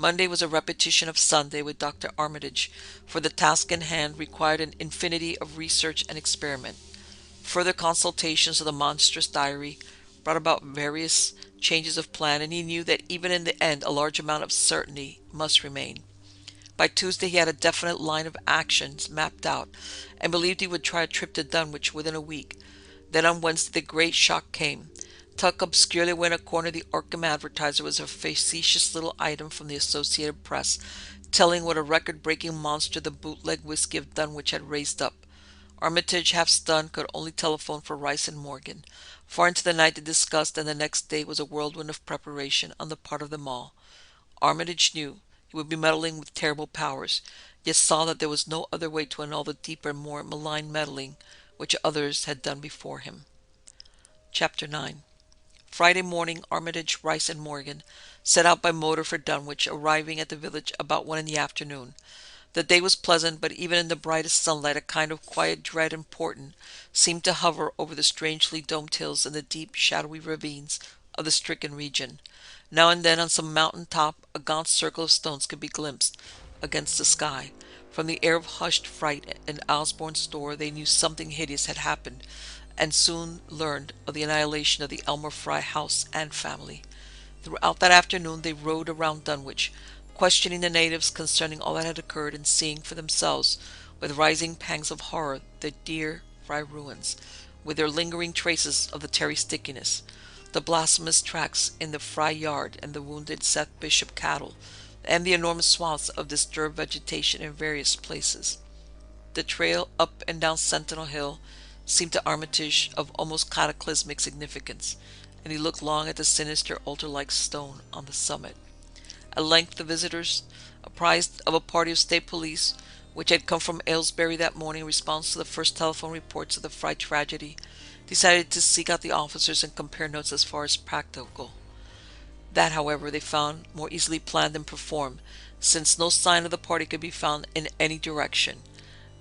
Monday was a repetition of Sunday with Dr. Armitage, for the task in hand required an infinity of research and experiment. Further consultations of the monstrous diary brought about various changes of plan, and he knew that even in the end a large amount of certainty must remain. By Tuesday he had a definite line of actions mapped out, and believed he would try a trip to Dunwich within a week. Then on Wednesday the great shock came. Tucked obscurely away in a corner of the Arkham Advertiser was a facetious little item from the Associated Press, telling what a record-breaking monster the bootleg whiskey of Dunwich had raised up. Armitage, half stunned, could only telephone for Rice and Morgan. Far into the night they discussed, and the next day was a whirlwind of preparation on the part of them all. Armitage knew he would be meddling with terrible powers, yet saw that there was no other way to annul the deeper and more malign meddling which others had done before him. Chapter 9. Friday morning, Armitage, Rice, and Morgan set out by motor for Dunwich, arriving at the village about 1 in the afternoon. The day was pleasant, but even in the brightest sunlight a kind of quiet dread and portent seemed to hover over the strangely domed hills and the deep, shadowy ravines of the stricken region. Now and then on some mountain top a gaunt circle of stones could be glimpsed against the sky. From the air of hushed fright in Osborne's store they knew something hideous had happened, and soon learned of the annihilation of the Elmer Fry house and family. Throughout that afternoon they rode around Dunwich, questioning the natives concerning all that had occurred, and seeing for themselves, with rising pangs of horror, the dear Fry ruins, with their lingering traces of the terry stickiness, the blasphemous tracks in the Fry yard and the wounded Seth Bishop cattle, and the enormous swaths of disturbed vegetation in various places. The trail up and down Sentinel Hill seemed to Armitage of almost cataclysmic significance, and he looked long at the sinister altar-like stone on the summit. At length the visitors, apprised of a party of state police which had come from Aylesbury that morning in response to the first telephone reports of the Fry tragedy, decided to seek out the officers and compare notes as far as practicable. That, however, they found more easily planned than performed, since no sign of the party could be found in any direction.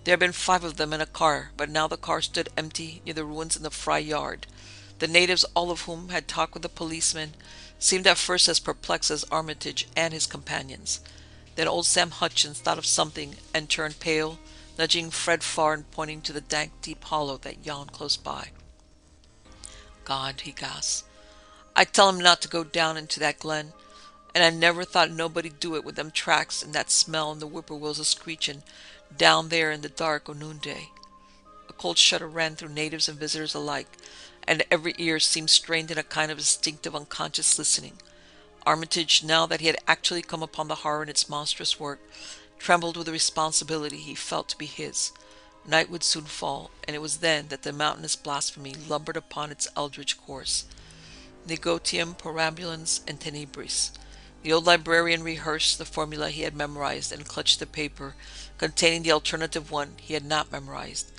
There had been 5 of them in a car, but now the car stood empty near the ruins in the Fry yard. The natives, all of whom had talked with the policeman, seemed at first as perplexed as Armitage and his companions. Then old Sam Hutchins thought of something and turned pale, nudging Fred Farr and pointing to the dank, deep hollow that yawned close by. "God," he gasped, "I tell him not to go down into that glen, and I never thought nobody'd do it with them tracks and that smell and the whippoorwills a-screeching down there in the dark o' noonday." A cold shudder ran through natives and visitors alike, and every ear seemed strained in a kind of instinctive unconscious listening. Armitage, now that he had actually come upon the horror in its monstrous work, trembled with the responsibility he felt to be his. Night would soon fall, and it was then that the mountainous blasphemy lumbered upon its eldritch course. Negotium perambulans in tenebris. The old librarian rehearsed the formula he had memorized and clutched the paper containing the alternative one he had not memorized.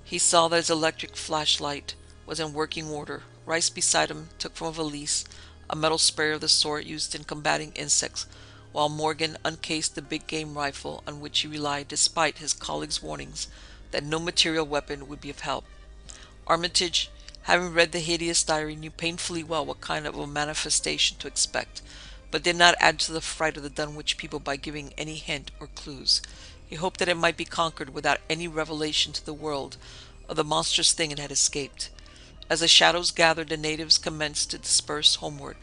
He saw that his electric flashlight was in working order. Rice beside him took from a valise a metal sprayer of the sort used in combating insects, while Morgan uncased the big game rifle on which he relied despite his colleague's warnings that no material weapon would be of help. Armitage, having read the hideous diary, knew painfully well what kind of a manifestation to expect, but did not add to the fright of the Dunwich people by giving any hint or clues. He hoped that it might be conquered without any revelation to the world of the monstrous thing it had escaped. As the shadows gathered, the natives commenced to disperse homeward,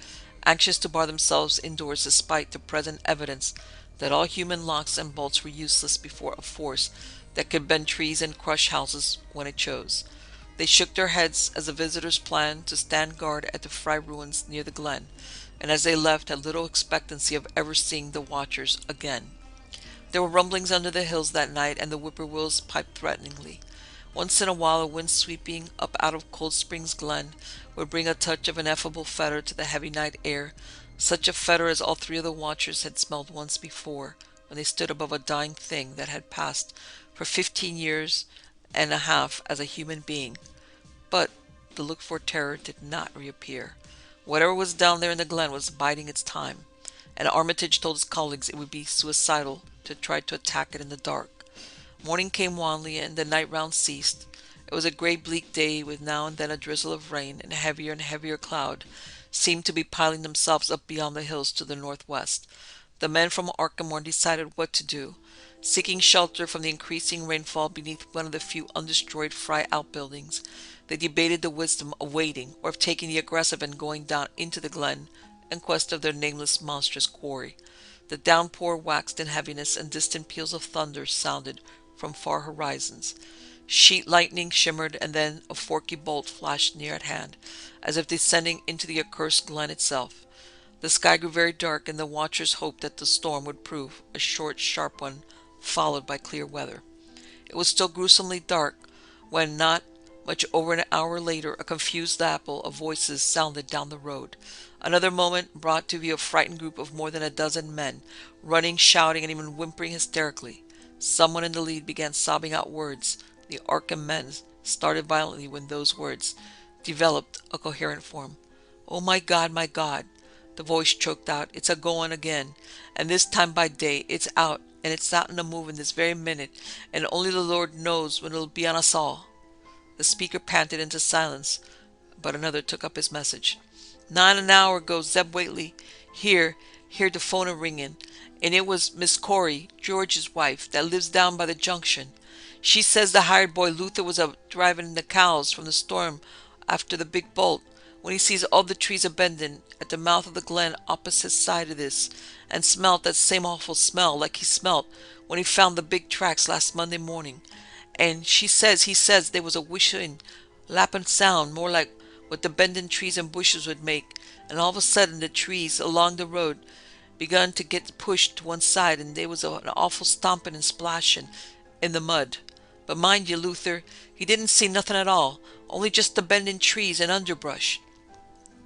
anxious to bar themselves indoors despite the present evidence that all human locks and bolts were useless before a force that could bend trees and crush houses when it chose. They shook their heads as the visitors planned to stand guard at the Fry ruins near the glen, and as they left had little expectancy of ever seeing the watchers again. There were rumblings under the hills that night, and the whippoorwills piped threateningly. Once in a while a wind sweeping up out of Cold Springs Glen would bring a touch of ineffable fetor to the heavy night air, such a fetor as all 3 of the watchers had smelled once before, when they stood above a dying thing that had passed for 15 years and a half as a human being. But the looked-for terror did not reappear. Whatever was down there in the glen was biding its time, and Armitage told his colleagues it would be suicidal to try to attack it in the dark. Morning came wanly, and the night round ceased. It was a grey, bleak day, with now and then a drizzle of rain, and heavier cloud seemed to be piling themselves up beyond the hills to the northwest. The men from Arkham decided what to do. Seeking shelter from the increasing rainfall beneath one of the few undestroyed Fry outbuildings, they debated the wisdom of waiting or of taking the aggressive and going down into the glen in quest of their nameless monstrous quarry. The downpour waxed in heaviness, and distant peals of thunder sounded from far horizons. Sheet lightning shimmered, and then a forky bolt flashed near at hand, as if descending into the accursed glen itself. The sky grew very dark, and the watchers hoped that the storm would prove a short, sharp one, followed by clear weather. It was still gruesomely dark when, not much over an hour later, a confused babble of voices sounded down the road. Another moment brought to view a frightened group of more than a dozen men, running, shouting, and even whimpering hysterically. Someone in the lead began sobbing out words. The Arkham men started violently when those words developed a coherent form. "Oh, my God, my God," the voice choked out. "It's a-goin' again, and this time by day. It's out, and it's out and a-moving this very minute, and only the Lord knows when it'll be on us all." The speaker panted into silence, but another took up his message. "Nine an hour ago, Zeb Whately heard the phone a-ringin', and it was Miss Corey, George's wife, that lives down by the junction. She says the hired boy Luther was driving the cows from the storm after the big bolt, when he sees all the trees a-bending at the mouth of the glen opposite side of this, and smelt that same awful smell like he smelt when he found the big tracks last Monday morning. And he says there was a whishin', lappin' sound, more like what the bending trees and bushes would make, and all of a sudden the trees along the road begun to get pushed to one side, and there was an awful stomping and splashing in the mud. But mind you, Luther, he didn't see nothing at all, only just the bending trees and underbrush.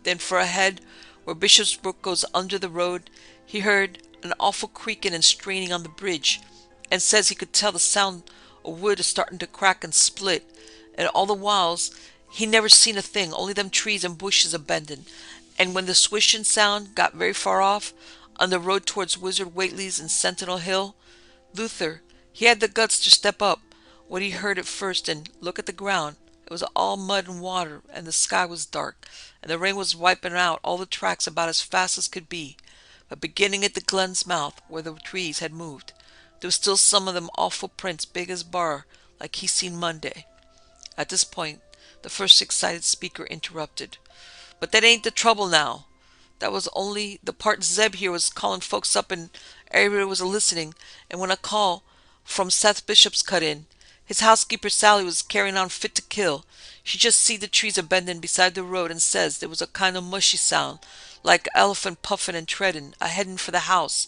Then for ahead, where Bishop's Brook goes under the road, he heard an awful creaking and straining on the bridge, and says he could tell the sound of wood starting to crack and split, and all the whiles he never seen a thing, only them trees and bushes a-bending. And when the swishing sound got very far off, on the road towards Wizard Whately's and Sentinel Hill, Luther, he had the guts to step up when he heard it first and look at the ground. It was all mud and water, and the sky was dark, and the rain was wiping out all the tracks about as fast as could be. But beginning at the glen's mouth, where the trees had moved, there was still some of them awful prints big as bar, like he seen Monday." At this point, the first excited speaker interrupted. "But that ain't the trouble now. That was only the part Zeb here was calling folks up, and everybody was a-listening, and when a call from Seth Bishop's cut in, his housekeeper Sally was carrying on fit to kill. She just seed the trees a-bending beside the road, and says there was a kind of mushy sound, like a elephant puffing and treading, a-heading for the house.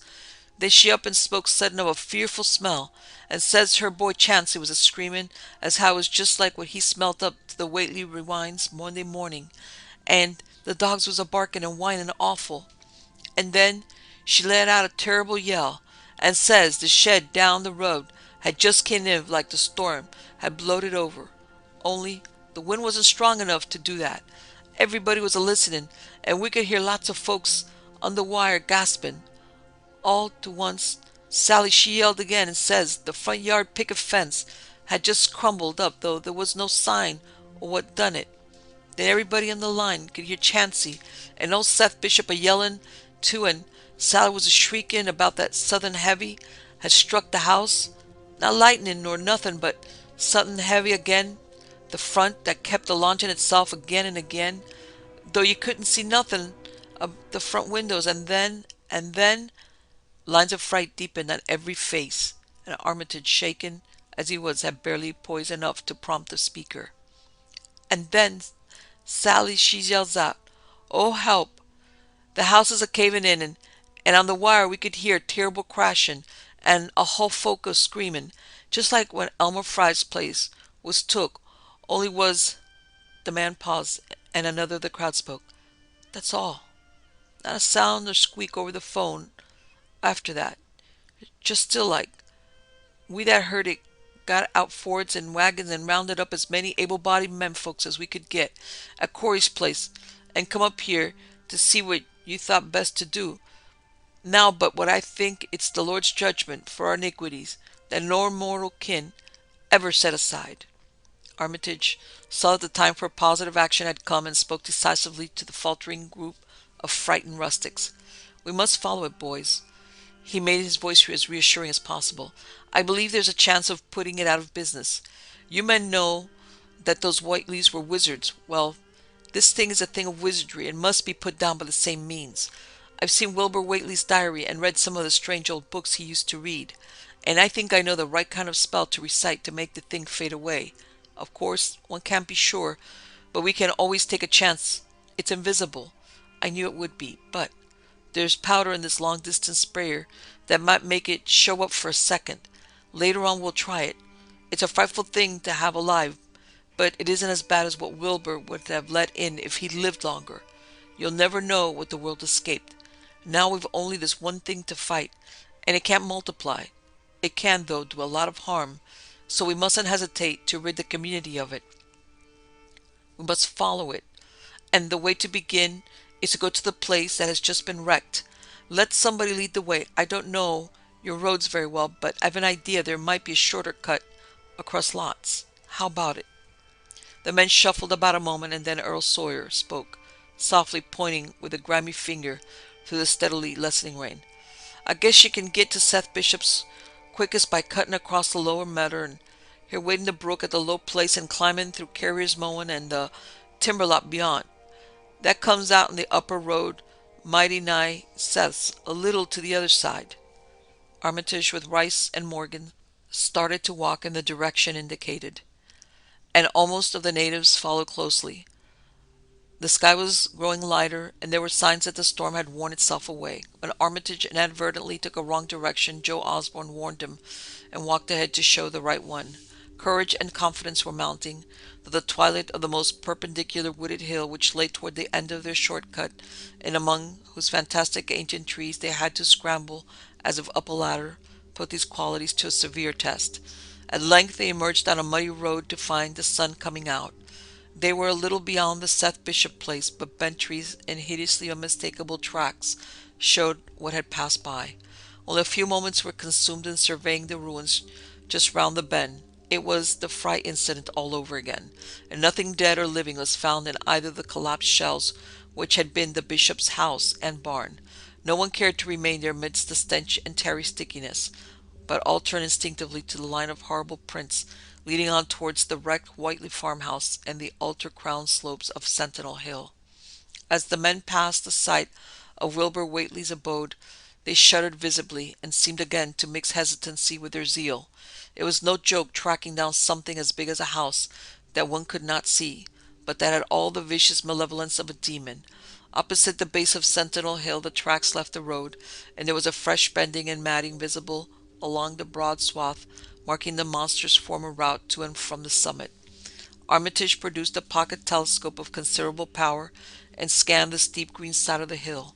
Then she up and spoke sudden of a fearful smell, and says her boy Chancey was a-screaming as how it was just like what he smelt up to the Whately rewinds Monday morning, and the dogs was a-barking and whining awful. And then she let out a terrible yell, and says the shed down the road had just came in like the storm had blowed it over. Only the wind wasn't strong enough to do that. Everybody was a-listening, and we could hear lots of folks on the wire gasping. All to once, Sally she yelled again and says the front yard picket fence had just crumbled up, though there was no sign of what done it. Then everybody on the line could hear Chancey and old Seth Bishop a-yelling too, and Sally was a-shrieking about that southern heavy had struck the house. Not lightning nor nothing, but something heavy again the front that kept a-launching itself again and again, though you couldn't see nothing of the front windows. And then lines of fright deepened on every face, and Armitage, shaken as he was, had barely poise enough to prompt the speaker. "And then Sally she yells out, 'Oh, help! The house is a-caving in,' and on the wire we could hear terrible crashing and a whole folk a-screaming, just like when Elmer Fry's place was took, only was—" The man paused, and another of the crowd spoke. "That's all. Not a sound or squeak over the phone after that. Just still like. We that heard it got out Fords and wagons and rounded up as many able-bodied menfolks as we could get at Corey's place, and come up here to see what you thought best to do. Now but what I think it's the Lord's judgment for our iniquities that no mortal kin ever set aside." Armitage saw that the time for positive action had come, and spoke decisively to the faltering group of frightened rustics. "We must follow it, boys. He made his voice as reassuring as possible. "I believe there's a chance of putting it out of business. You men know that those Whiteleys were wizards. Well, this thing is a thing of wizardry and must be put down by the same means. I've seen Wilbur Whately's diary and read some of the strange old books he used to read, and I think I know the right kind of spell to recite to make the thing fade away. Of course, one can't be sure, but we can always take a chance. It's invisible. I knew it would be, but there's powder in this long-distance sprayer that might make it show up for a second. Later on we'll try it. It's a frightful thing to have alive, but it isn't as bad as what Wilbur would have let in if he'd lived longer. You'll never know what the world escaped. Now we've only this one thing to fight, and it can't multiply. It can, though, do a lot of harm, so we mustn't hesitate to rid the community of it. We must follow it, and the way to begin is to go to the place that has just been wrecked. Let somebody lead the way. I don't know your roads very well, but I've an idea there might be a shorter cut across lots. How about it?" The men shuffled about a moment, and then Earl Sawyer spoke, softly pointing with a grimy finger through the steadily lessening rain. "I guess you can get to Seth Bishop's quickest by cutting across the lower meadow and here wading the brook at the low place and climbing through Carrier's Mowing and the timber lot beyond. That comes out in the upper road, mighty nigh Seth's, a little to the other side." Armitage, with Rice and Morgan, started to walk in the direction indicated, and almost of the natives followed closely. The sky was growing lighter, and there were signs that the storm had worn itself away. When Armitage inadvertently took a wrong direction, Joe Osborne warned him and walked ahead to show the right one. Courage and confidence were mounting, though the twilight of the most perpendicular wooded hill which lay toward the end of their shortcut, and among whose fantastic ancient trees they had to scramble as if up a ladder, put these qualities to a severe test. At length they emerged on a muddy road to find the sun coming out. They were a little beyond the Seth Bishop place, but bent trees and hideously unmistakable tracks showed what had passed by. Only a few moments were consumed in surveying the ruins just round the bend. It was the fright incident all over again, and nothing dead or living was found in either the collapsed shells which had been the bishop's house and barn. No one cared to remain there amidst the stench and tarry stickiness, but all turned instinctively to the line of horrible prints leading on towards the wrecked Whiteley farmhouse and the altar-crowned slopes of Sentinel Hill. As the men passed the site of Wilbur Whately's abode, they shuddered visibly and seemed again to mix hesitancy with their zeal. It was no joke tracking down something as big as a house that one could not see, but that had all the vicious malevolence of a demon. Opposite the base of Sentinel Hill the tracks left the road, and there was a fresh bending and matting visible along the broad swath, marking the monster's former route to and from the summit. Armitage produced a pocket telescope of considerable power and scanned the steep green side of the hill.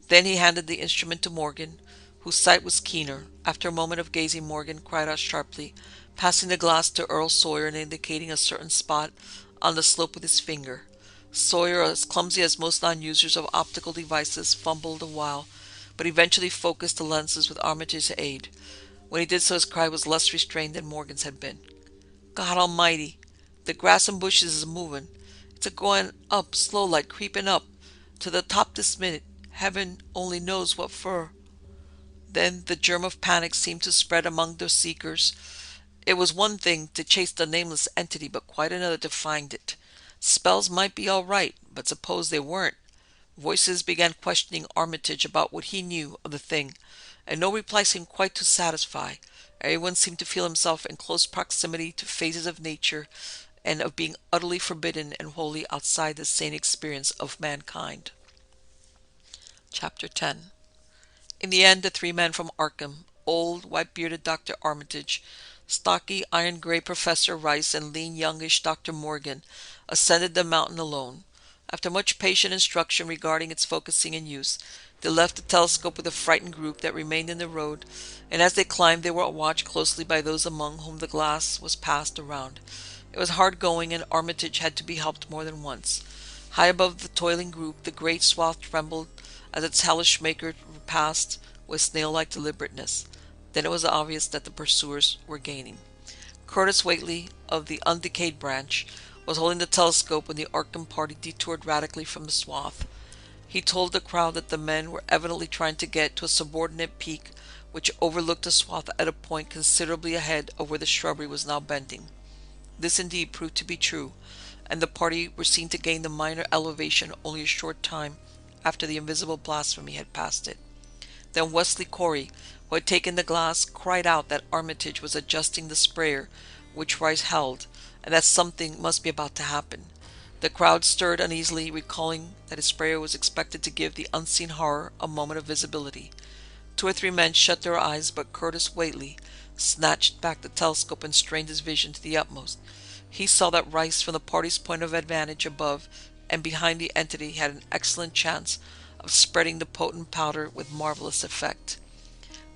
Then he handed the instrument to Morgan, whose sight was keener. After a moment of gazing, Morgan cried out sharply, passing the glass to Earl Sawyer and indicating a certain spot on the slope with his finger. Sawyer, as clumsy as most non-users of optical devices, fumbled a while, but eventually focused the lenses with Armitage's aid. When he did so, his cry was less restrained than Morgan's had been. "God Almighty! The grass and bushes is moving. It's a-going up, slow like, creeping up, to the top this minute. Heaven only knows what for." Then the germ of panic seemed to spread among the seekers. It was one thing to chase the nameless entity, but quite another to find it. Spells might be all right, but suppose they weren't? Voices began questioning Armitage about what he knew of the thing, and no reply seemed quite to satisfy. Everyone seemed to feel himself in close proximity to phases of nature and of being utterly forbidden and wholly outside the sane experience of mankind. Chapter 10. In the end, the three men from Arkham, old, white-bearded Dr. Armitage, stocky, iron-gray Professor Rice, and lean, youngish Dr. Morgan, ascended the mountain alone. After much patient instruction regarding its focusing and use, they left the telescope with a frightened group that remained in the road, and as they climbed they were watched closely by those among whom the glass was passed around. It was hard going, and Armitage had to be helped more than once. High above the toiling group, the great swath trembled as its hellish maker passed with snail-like deliberateness. Then it was obvious that the pursuers were gaining. Curtis Whately, of the Undecayed branch, was holding the telescope when the Arkham party detoured radically from the swath. He told the crowd that the men were evidently trying to get to a subordinate peak which overlooked a swath at a point considerably ahead of where the shrubbery was now bending. This indeed proved to be true, and the party were seen to gain the minor elevation only a short time after the invisible blasphemy had passed it. Then Wesley Corey, who had taken the glass, cried out that Armitage was adjusting the sprayer which Rice held, and that something must be about to happen. The crowd stirred uneasily, recalling that his sprayer was expected to give the unseen horror a moment of visibility. Two or three men shut their eyes, but Curtis Whately snatched back the telescope and strained his vision to the utmost. He saw that Rice, from the party's point of advantage above and behind the entity, had an excellent chance of spreading the potent powder with marvelous effect.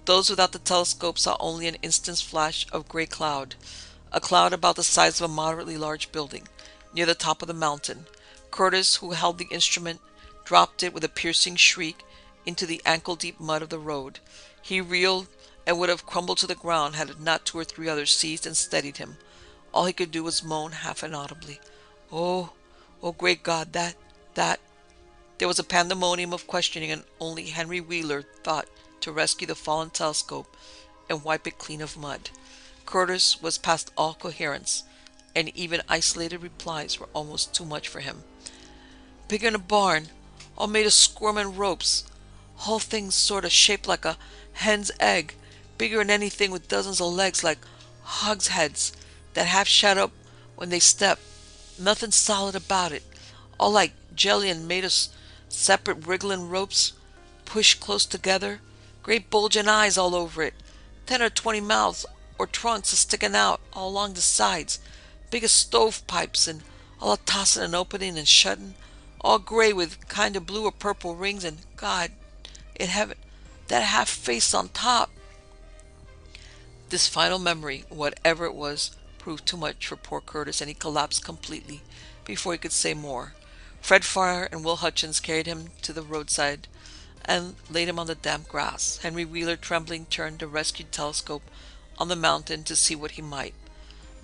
Those without the telescope saw only an instant's flash of gray cloud, a cloud about the size of a moderately large building, near the top of the mountain. Curtis, who held the instrument, dropped it with a piercing shriek into the ankle-deep mud of the road. He reeled and would have crumbled to the ground had not two or three others seized and steadied him. All he could do was moan half inaudibly, "Oh, oh, great God, that..." There was a pandemonium of questioning, and only Henry Wheeler thought to rescue the fallen telescope and wipe it clean of mud. Curtis was past all coherence, and even isolated replies were almost too much for him. "Bigger'n a barn, all made of squirm and ropes. Whole thing's sort of shaped like a hen's egg, bigger'n anything with dozens of legs like hogsheads that half shut up when they step. Nothing solid about it, all like jelly and made of separate wriggling ropes pushed close together. Great bulging eyes all over it, 10 or 20 mouths or trunks a-sticking out all along the sides, big as stovepipes, and all a-tossing and opening and shutting, all gray with kind of blue or purple rings, and God, it haven't that half face on top." This final memory, whatever it was, proved too much for poor Curtis, and he collapsed completely before he could say more. Fred Farr and Will Hutchins carried him to the roadside and laid him on the damp grass. Henry Wheeler, trembling, turned the rescued telescope on the mountain to see what he might.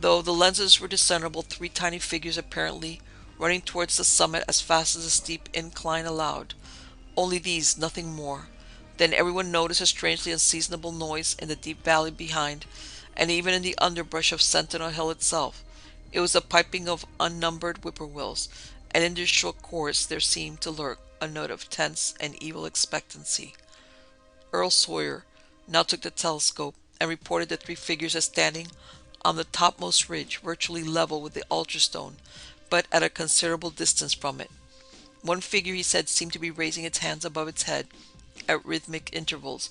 Though the lenses were discernible, three tiny figures apparently running towards the summit as fast as the steep incline allowed. Only these, nothing more. Then everyone noticed a strangely unseasonable noise in the deep valley behind, and even in the underbrush of Sentinel Hill itself. It was the piping of unnumbered whippoorwills, and in their short chorus there seemed to lurk a note of tense and evil expectancy. Earl Sawyer now took the telescope and reported the three figures as standing on the topmost ridge, virtually level with the altar stone, but at a considerable distance from it. One figure, he said, seemed to be raising its hands above its head at rhythmic intervals,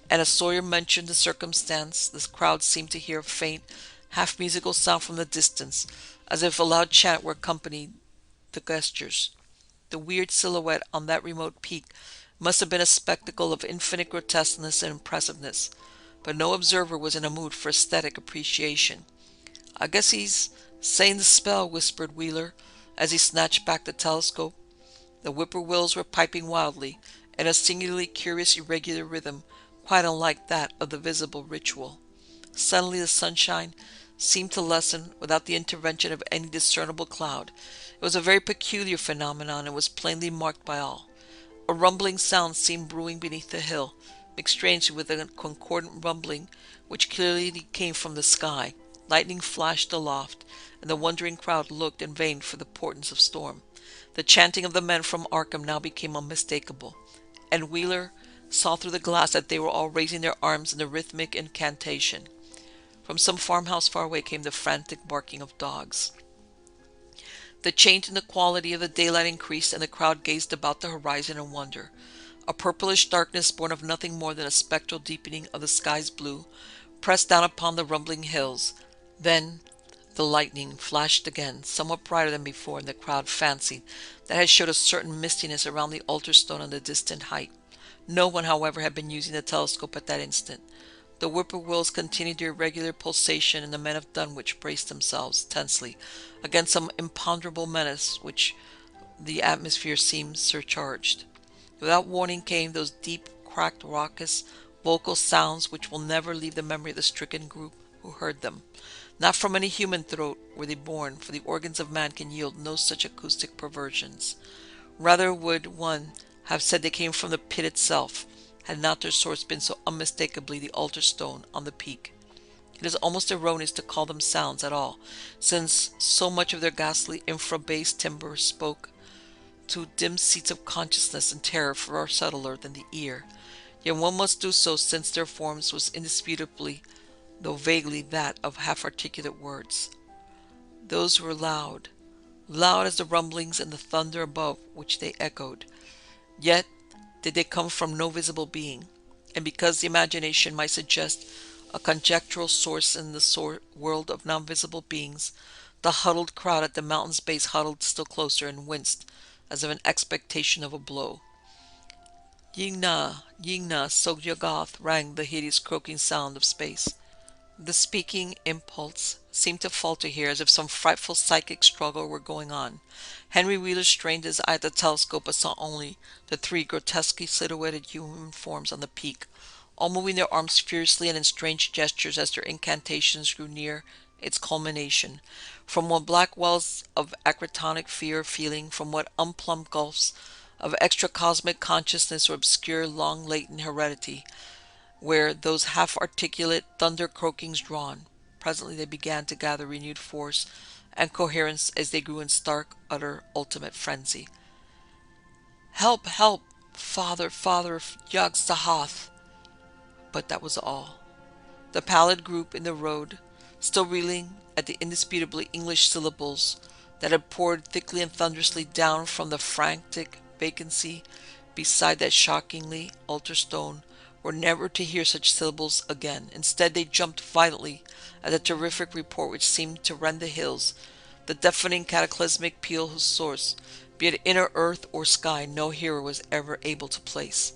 and as Sawyer mentioned the circumstance, the crowd seemed to hear a faint, half-musical sound from the distance, as if a loud chant were accompanying the gestures. The weird silhouette on that remote peak must have been a spectacle of infinite grotesqueness and impressiveness, but no observer was in a mood for aesthetic appreciation. "I guess he's saying the spell," whispered Wheeler, as he snatched back the telescope. The whippoorwills were piping wildly, in a singularly curious irregular rhythm, quite unlike that of the visible ritual. Suddenly the sunshine seemed to lessen without the intervention of any discernible cloud. It was a very peculiar phenomenon, and was plainly marked by all. A rumbling sound seemed brewing beneath the hill, mixed strangely with a concordant rumbling which clearly came from the sky. Lightning flashed aloft, and the wondering crowd looked in vain for the portents of storm. The chanting of the men from Arkham now became unmistakable, and Wheeler saw through the glass that they were all raising their arms in a rhythmic incantation. From some farmhouse far away came the frantic barking of dogs. The change in the quality of the daylight increased, and the crowd gazed about the horizon in wonder. A purplish darkness, born of nothing more than a spectral deepening of the sky's blue, pressed down upon the rumbling hills. Then the lightning flashed again, somewhat brighter than before, and the crowd fancied that it showed a certain mistiness around the altar stone on the distant height. No one, however, had been using the telescope at that instant. The whippoorwills continued their irregular pulsation, and the men of Dunwich braced themselves tensely against some imponderable menace which the atmosphere seemed surcharged. Without warning came those deep, cracked, raucous, vocal sounds which will never leave the memory of the stricken group who heard them. Not from any human throat were they born, for the organs of man can yield no such acoustic perversions. Rather would one have said they came from the pit itself, had not their source been so unmistakably the altar stone on the peak. It is almost erroneous to call them sounds at all, since so much of their ghastly infra-bass timbre spoke to dim seats of consciousness and terror far subtler than the ear. Yet one must do so, since their forms was indisputably, though vaguely, that of half-articulate words. Those were loud, loud as the rumblings and the thunder above which they echoed. Yet did they come from no visible being, and because the imagination might suggest a conjectural source in the world of non-visible beings, the huddled crowd at the mountain's base huddled still closer and winced as of an expectation of a blow. Yigna, Yigna, Sogyagoth, rang the hideous croaking sound of space. The speaking impulse seemed to falter here, as if some frightful psychic struggle were going on. Henry Wheeler strained his eye at the telescope, but saw only the three grotesquely silhouetted human forms on the peak, all moving their arms furiously and in strange gestures as their incantations grew near its culmination. From what black wells of acrotonic fear feeling, from what unplumbed gulfs of extra-cosmic consciousness or obscure long-latent heredity, where those half-articulate thunder-croakings drawn. Presently they began to gather renewed force and coherence as they grew in stark, utter, ultimate frenzy. "Help! Help! Father! Father! Yog-Sothoth!" But that was all. The pallid group in the road, still reeling at the indisputably English syllables that had poured thickly and thunderously down from the frantic vacancy beside that shockingly altar stone, were never to hear such syllables again. Instead, they jumped violently at the terrific report which seemed to rend the hills, the deafening cataclysmic peal whose source, be it inner earth or sky, no hearer was ever able to place.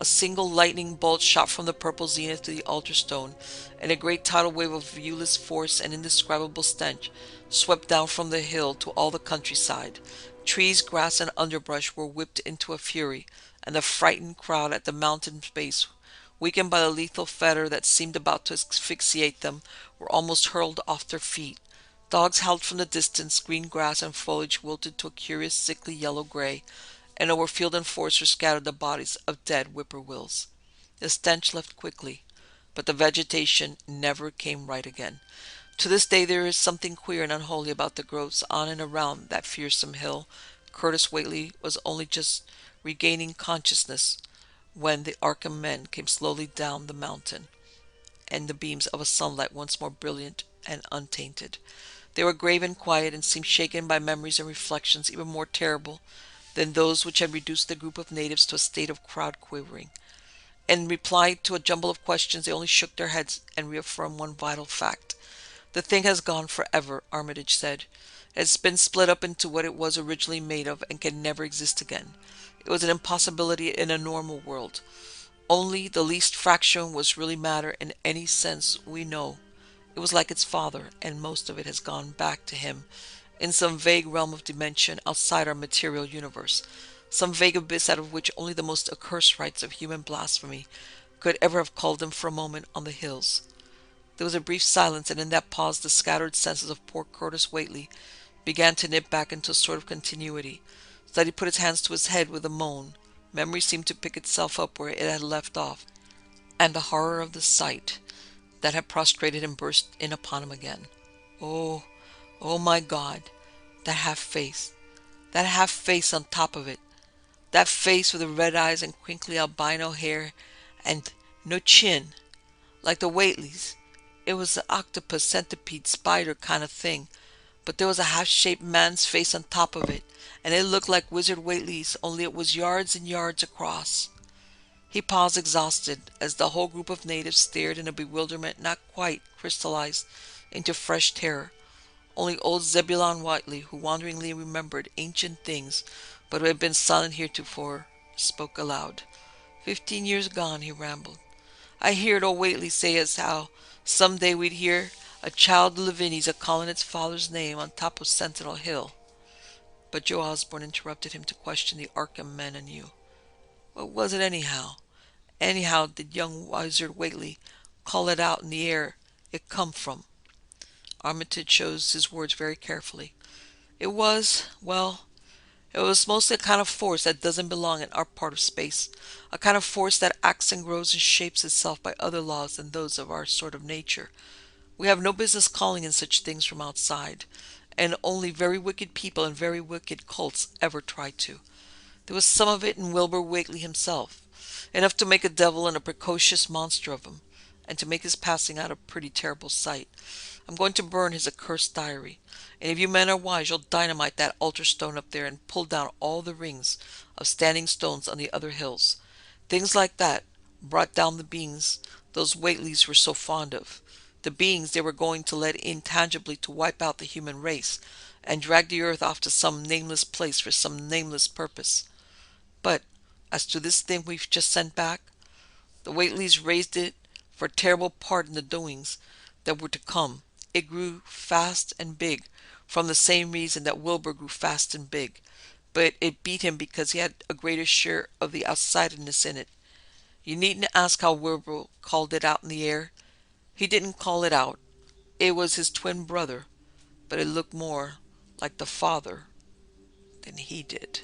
A single lightning bolt shot from the purple zenith to the altar stone, and a great tidal wave of viewless force and indescribable stench swept down from the hill to all the countryside. Trees, grass, and underbrush were whipped into a fury, and the frightened crowd at the mountain's base, weakened by the lethal fetter that seemed about to asphyxiate them, were almost hurled off their feet. Dogs howled from the distance, green grass and foliage wilted to a curious sickly yellow-gray, and over field and forest were scattered the bodies of dead whippoorwills. The stench left quickly, but the vegetation never came right again. To this day there is something queer and unholy about the growths on and around that fearsome hill. Curtis Whately was only just regaining consciousness when the Arkham men came slowly down the mountain, and the beams of a sunlight once more brilliant and untainted. They were grave and quiet, and seemed shaken by memories and reflections even more terrible than those which had reduced the group of natives to a state of crowd quivering. In reply to a jumble of questions, they only shook their heads and reaffirmed one vital fact. "The thing has gone forever," Armitage said. "It has been split up into what it was originally made of and can never exist again. It was an impossibility in a normal world. Only the least fraction was really matter in any sense we know. It was like its father, and most of it has gone back to him in some vague realm of dimension outside our material universe, some vague abyss out of which only the most accursed rites of human blasphemy could ever have called him for a moment on the hills." There was a brief silence, and in that pause the scattered senses of poor Curtis Whately began to knit back into a sort of continuity, so that he put his hands to his head with a moan. Memory seemed to pick itself up where it had left off, and the horror of the sight that had prostrated him burst in upon him again. Oh, oh my God, that half face on top of it, that face with the red eyes and crinkly albino hair and no chin, like the Whateleys. It was the octopus, centipede, spider kind of thing, but there was a half-shaped man's face on top of it, and it looked like Wizard Whately's, only it was yards and yards across. He paused, exhausted, as the whole group of natives stared in a bewilderment not quite crystallized into fresh terror. Only old Zebulon Whately, who wonderingly remembered ancient things, but who had been silent heretofore, spoke aloud. "15 years gone," he rambled. "I heerd old Whately say as how some day we'd hear a child of Lavinies a-callin' its father's name on top of Sentinel Hill." But Joe Osborne interrupted him to question the Arkham men anew. "What was it anyhow? Anyhow did young Wizard Whately call it out in the air it come from?" Armitage chose his words very carefully. "It was, well, It was mostly a kind of force that doesn't belong in our part of space, a kind of force that acts and grows and shapes itself by other laws than those of our sort of nature. We have no business calling in such things from outside, and only very wicked people and very wicked cults ever try to. There was some of it in Wilbur Whately himself, enough to make a devil and a precocious monster of him, and to make his passing out a pretty terrible sight. I'm going to burn his accursed diary, and if you men are wise, you'll dynamite that altar stone up there and pull down all the rings of standing stones on the other hills. Things like that brought down the beings those Whateleys were so fond of, the beings they were going to let in tangibly to wipe out the human race, and drag the earth off to some nameless place for some nameless purpose. But as to this thing we've just sent back, the Whateleys raised it for a terrible part in the doings that were to come. It grew fast and big, from the same reason that Wilbur grew fast and big, but it beat him because he had a greater share of the outsiderness in it. You needn't ask how Wilbur called it out in the air. He didn't call it out. It was his twin brother, but it looked more like the father than he did.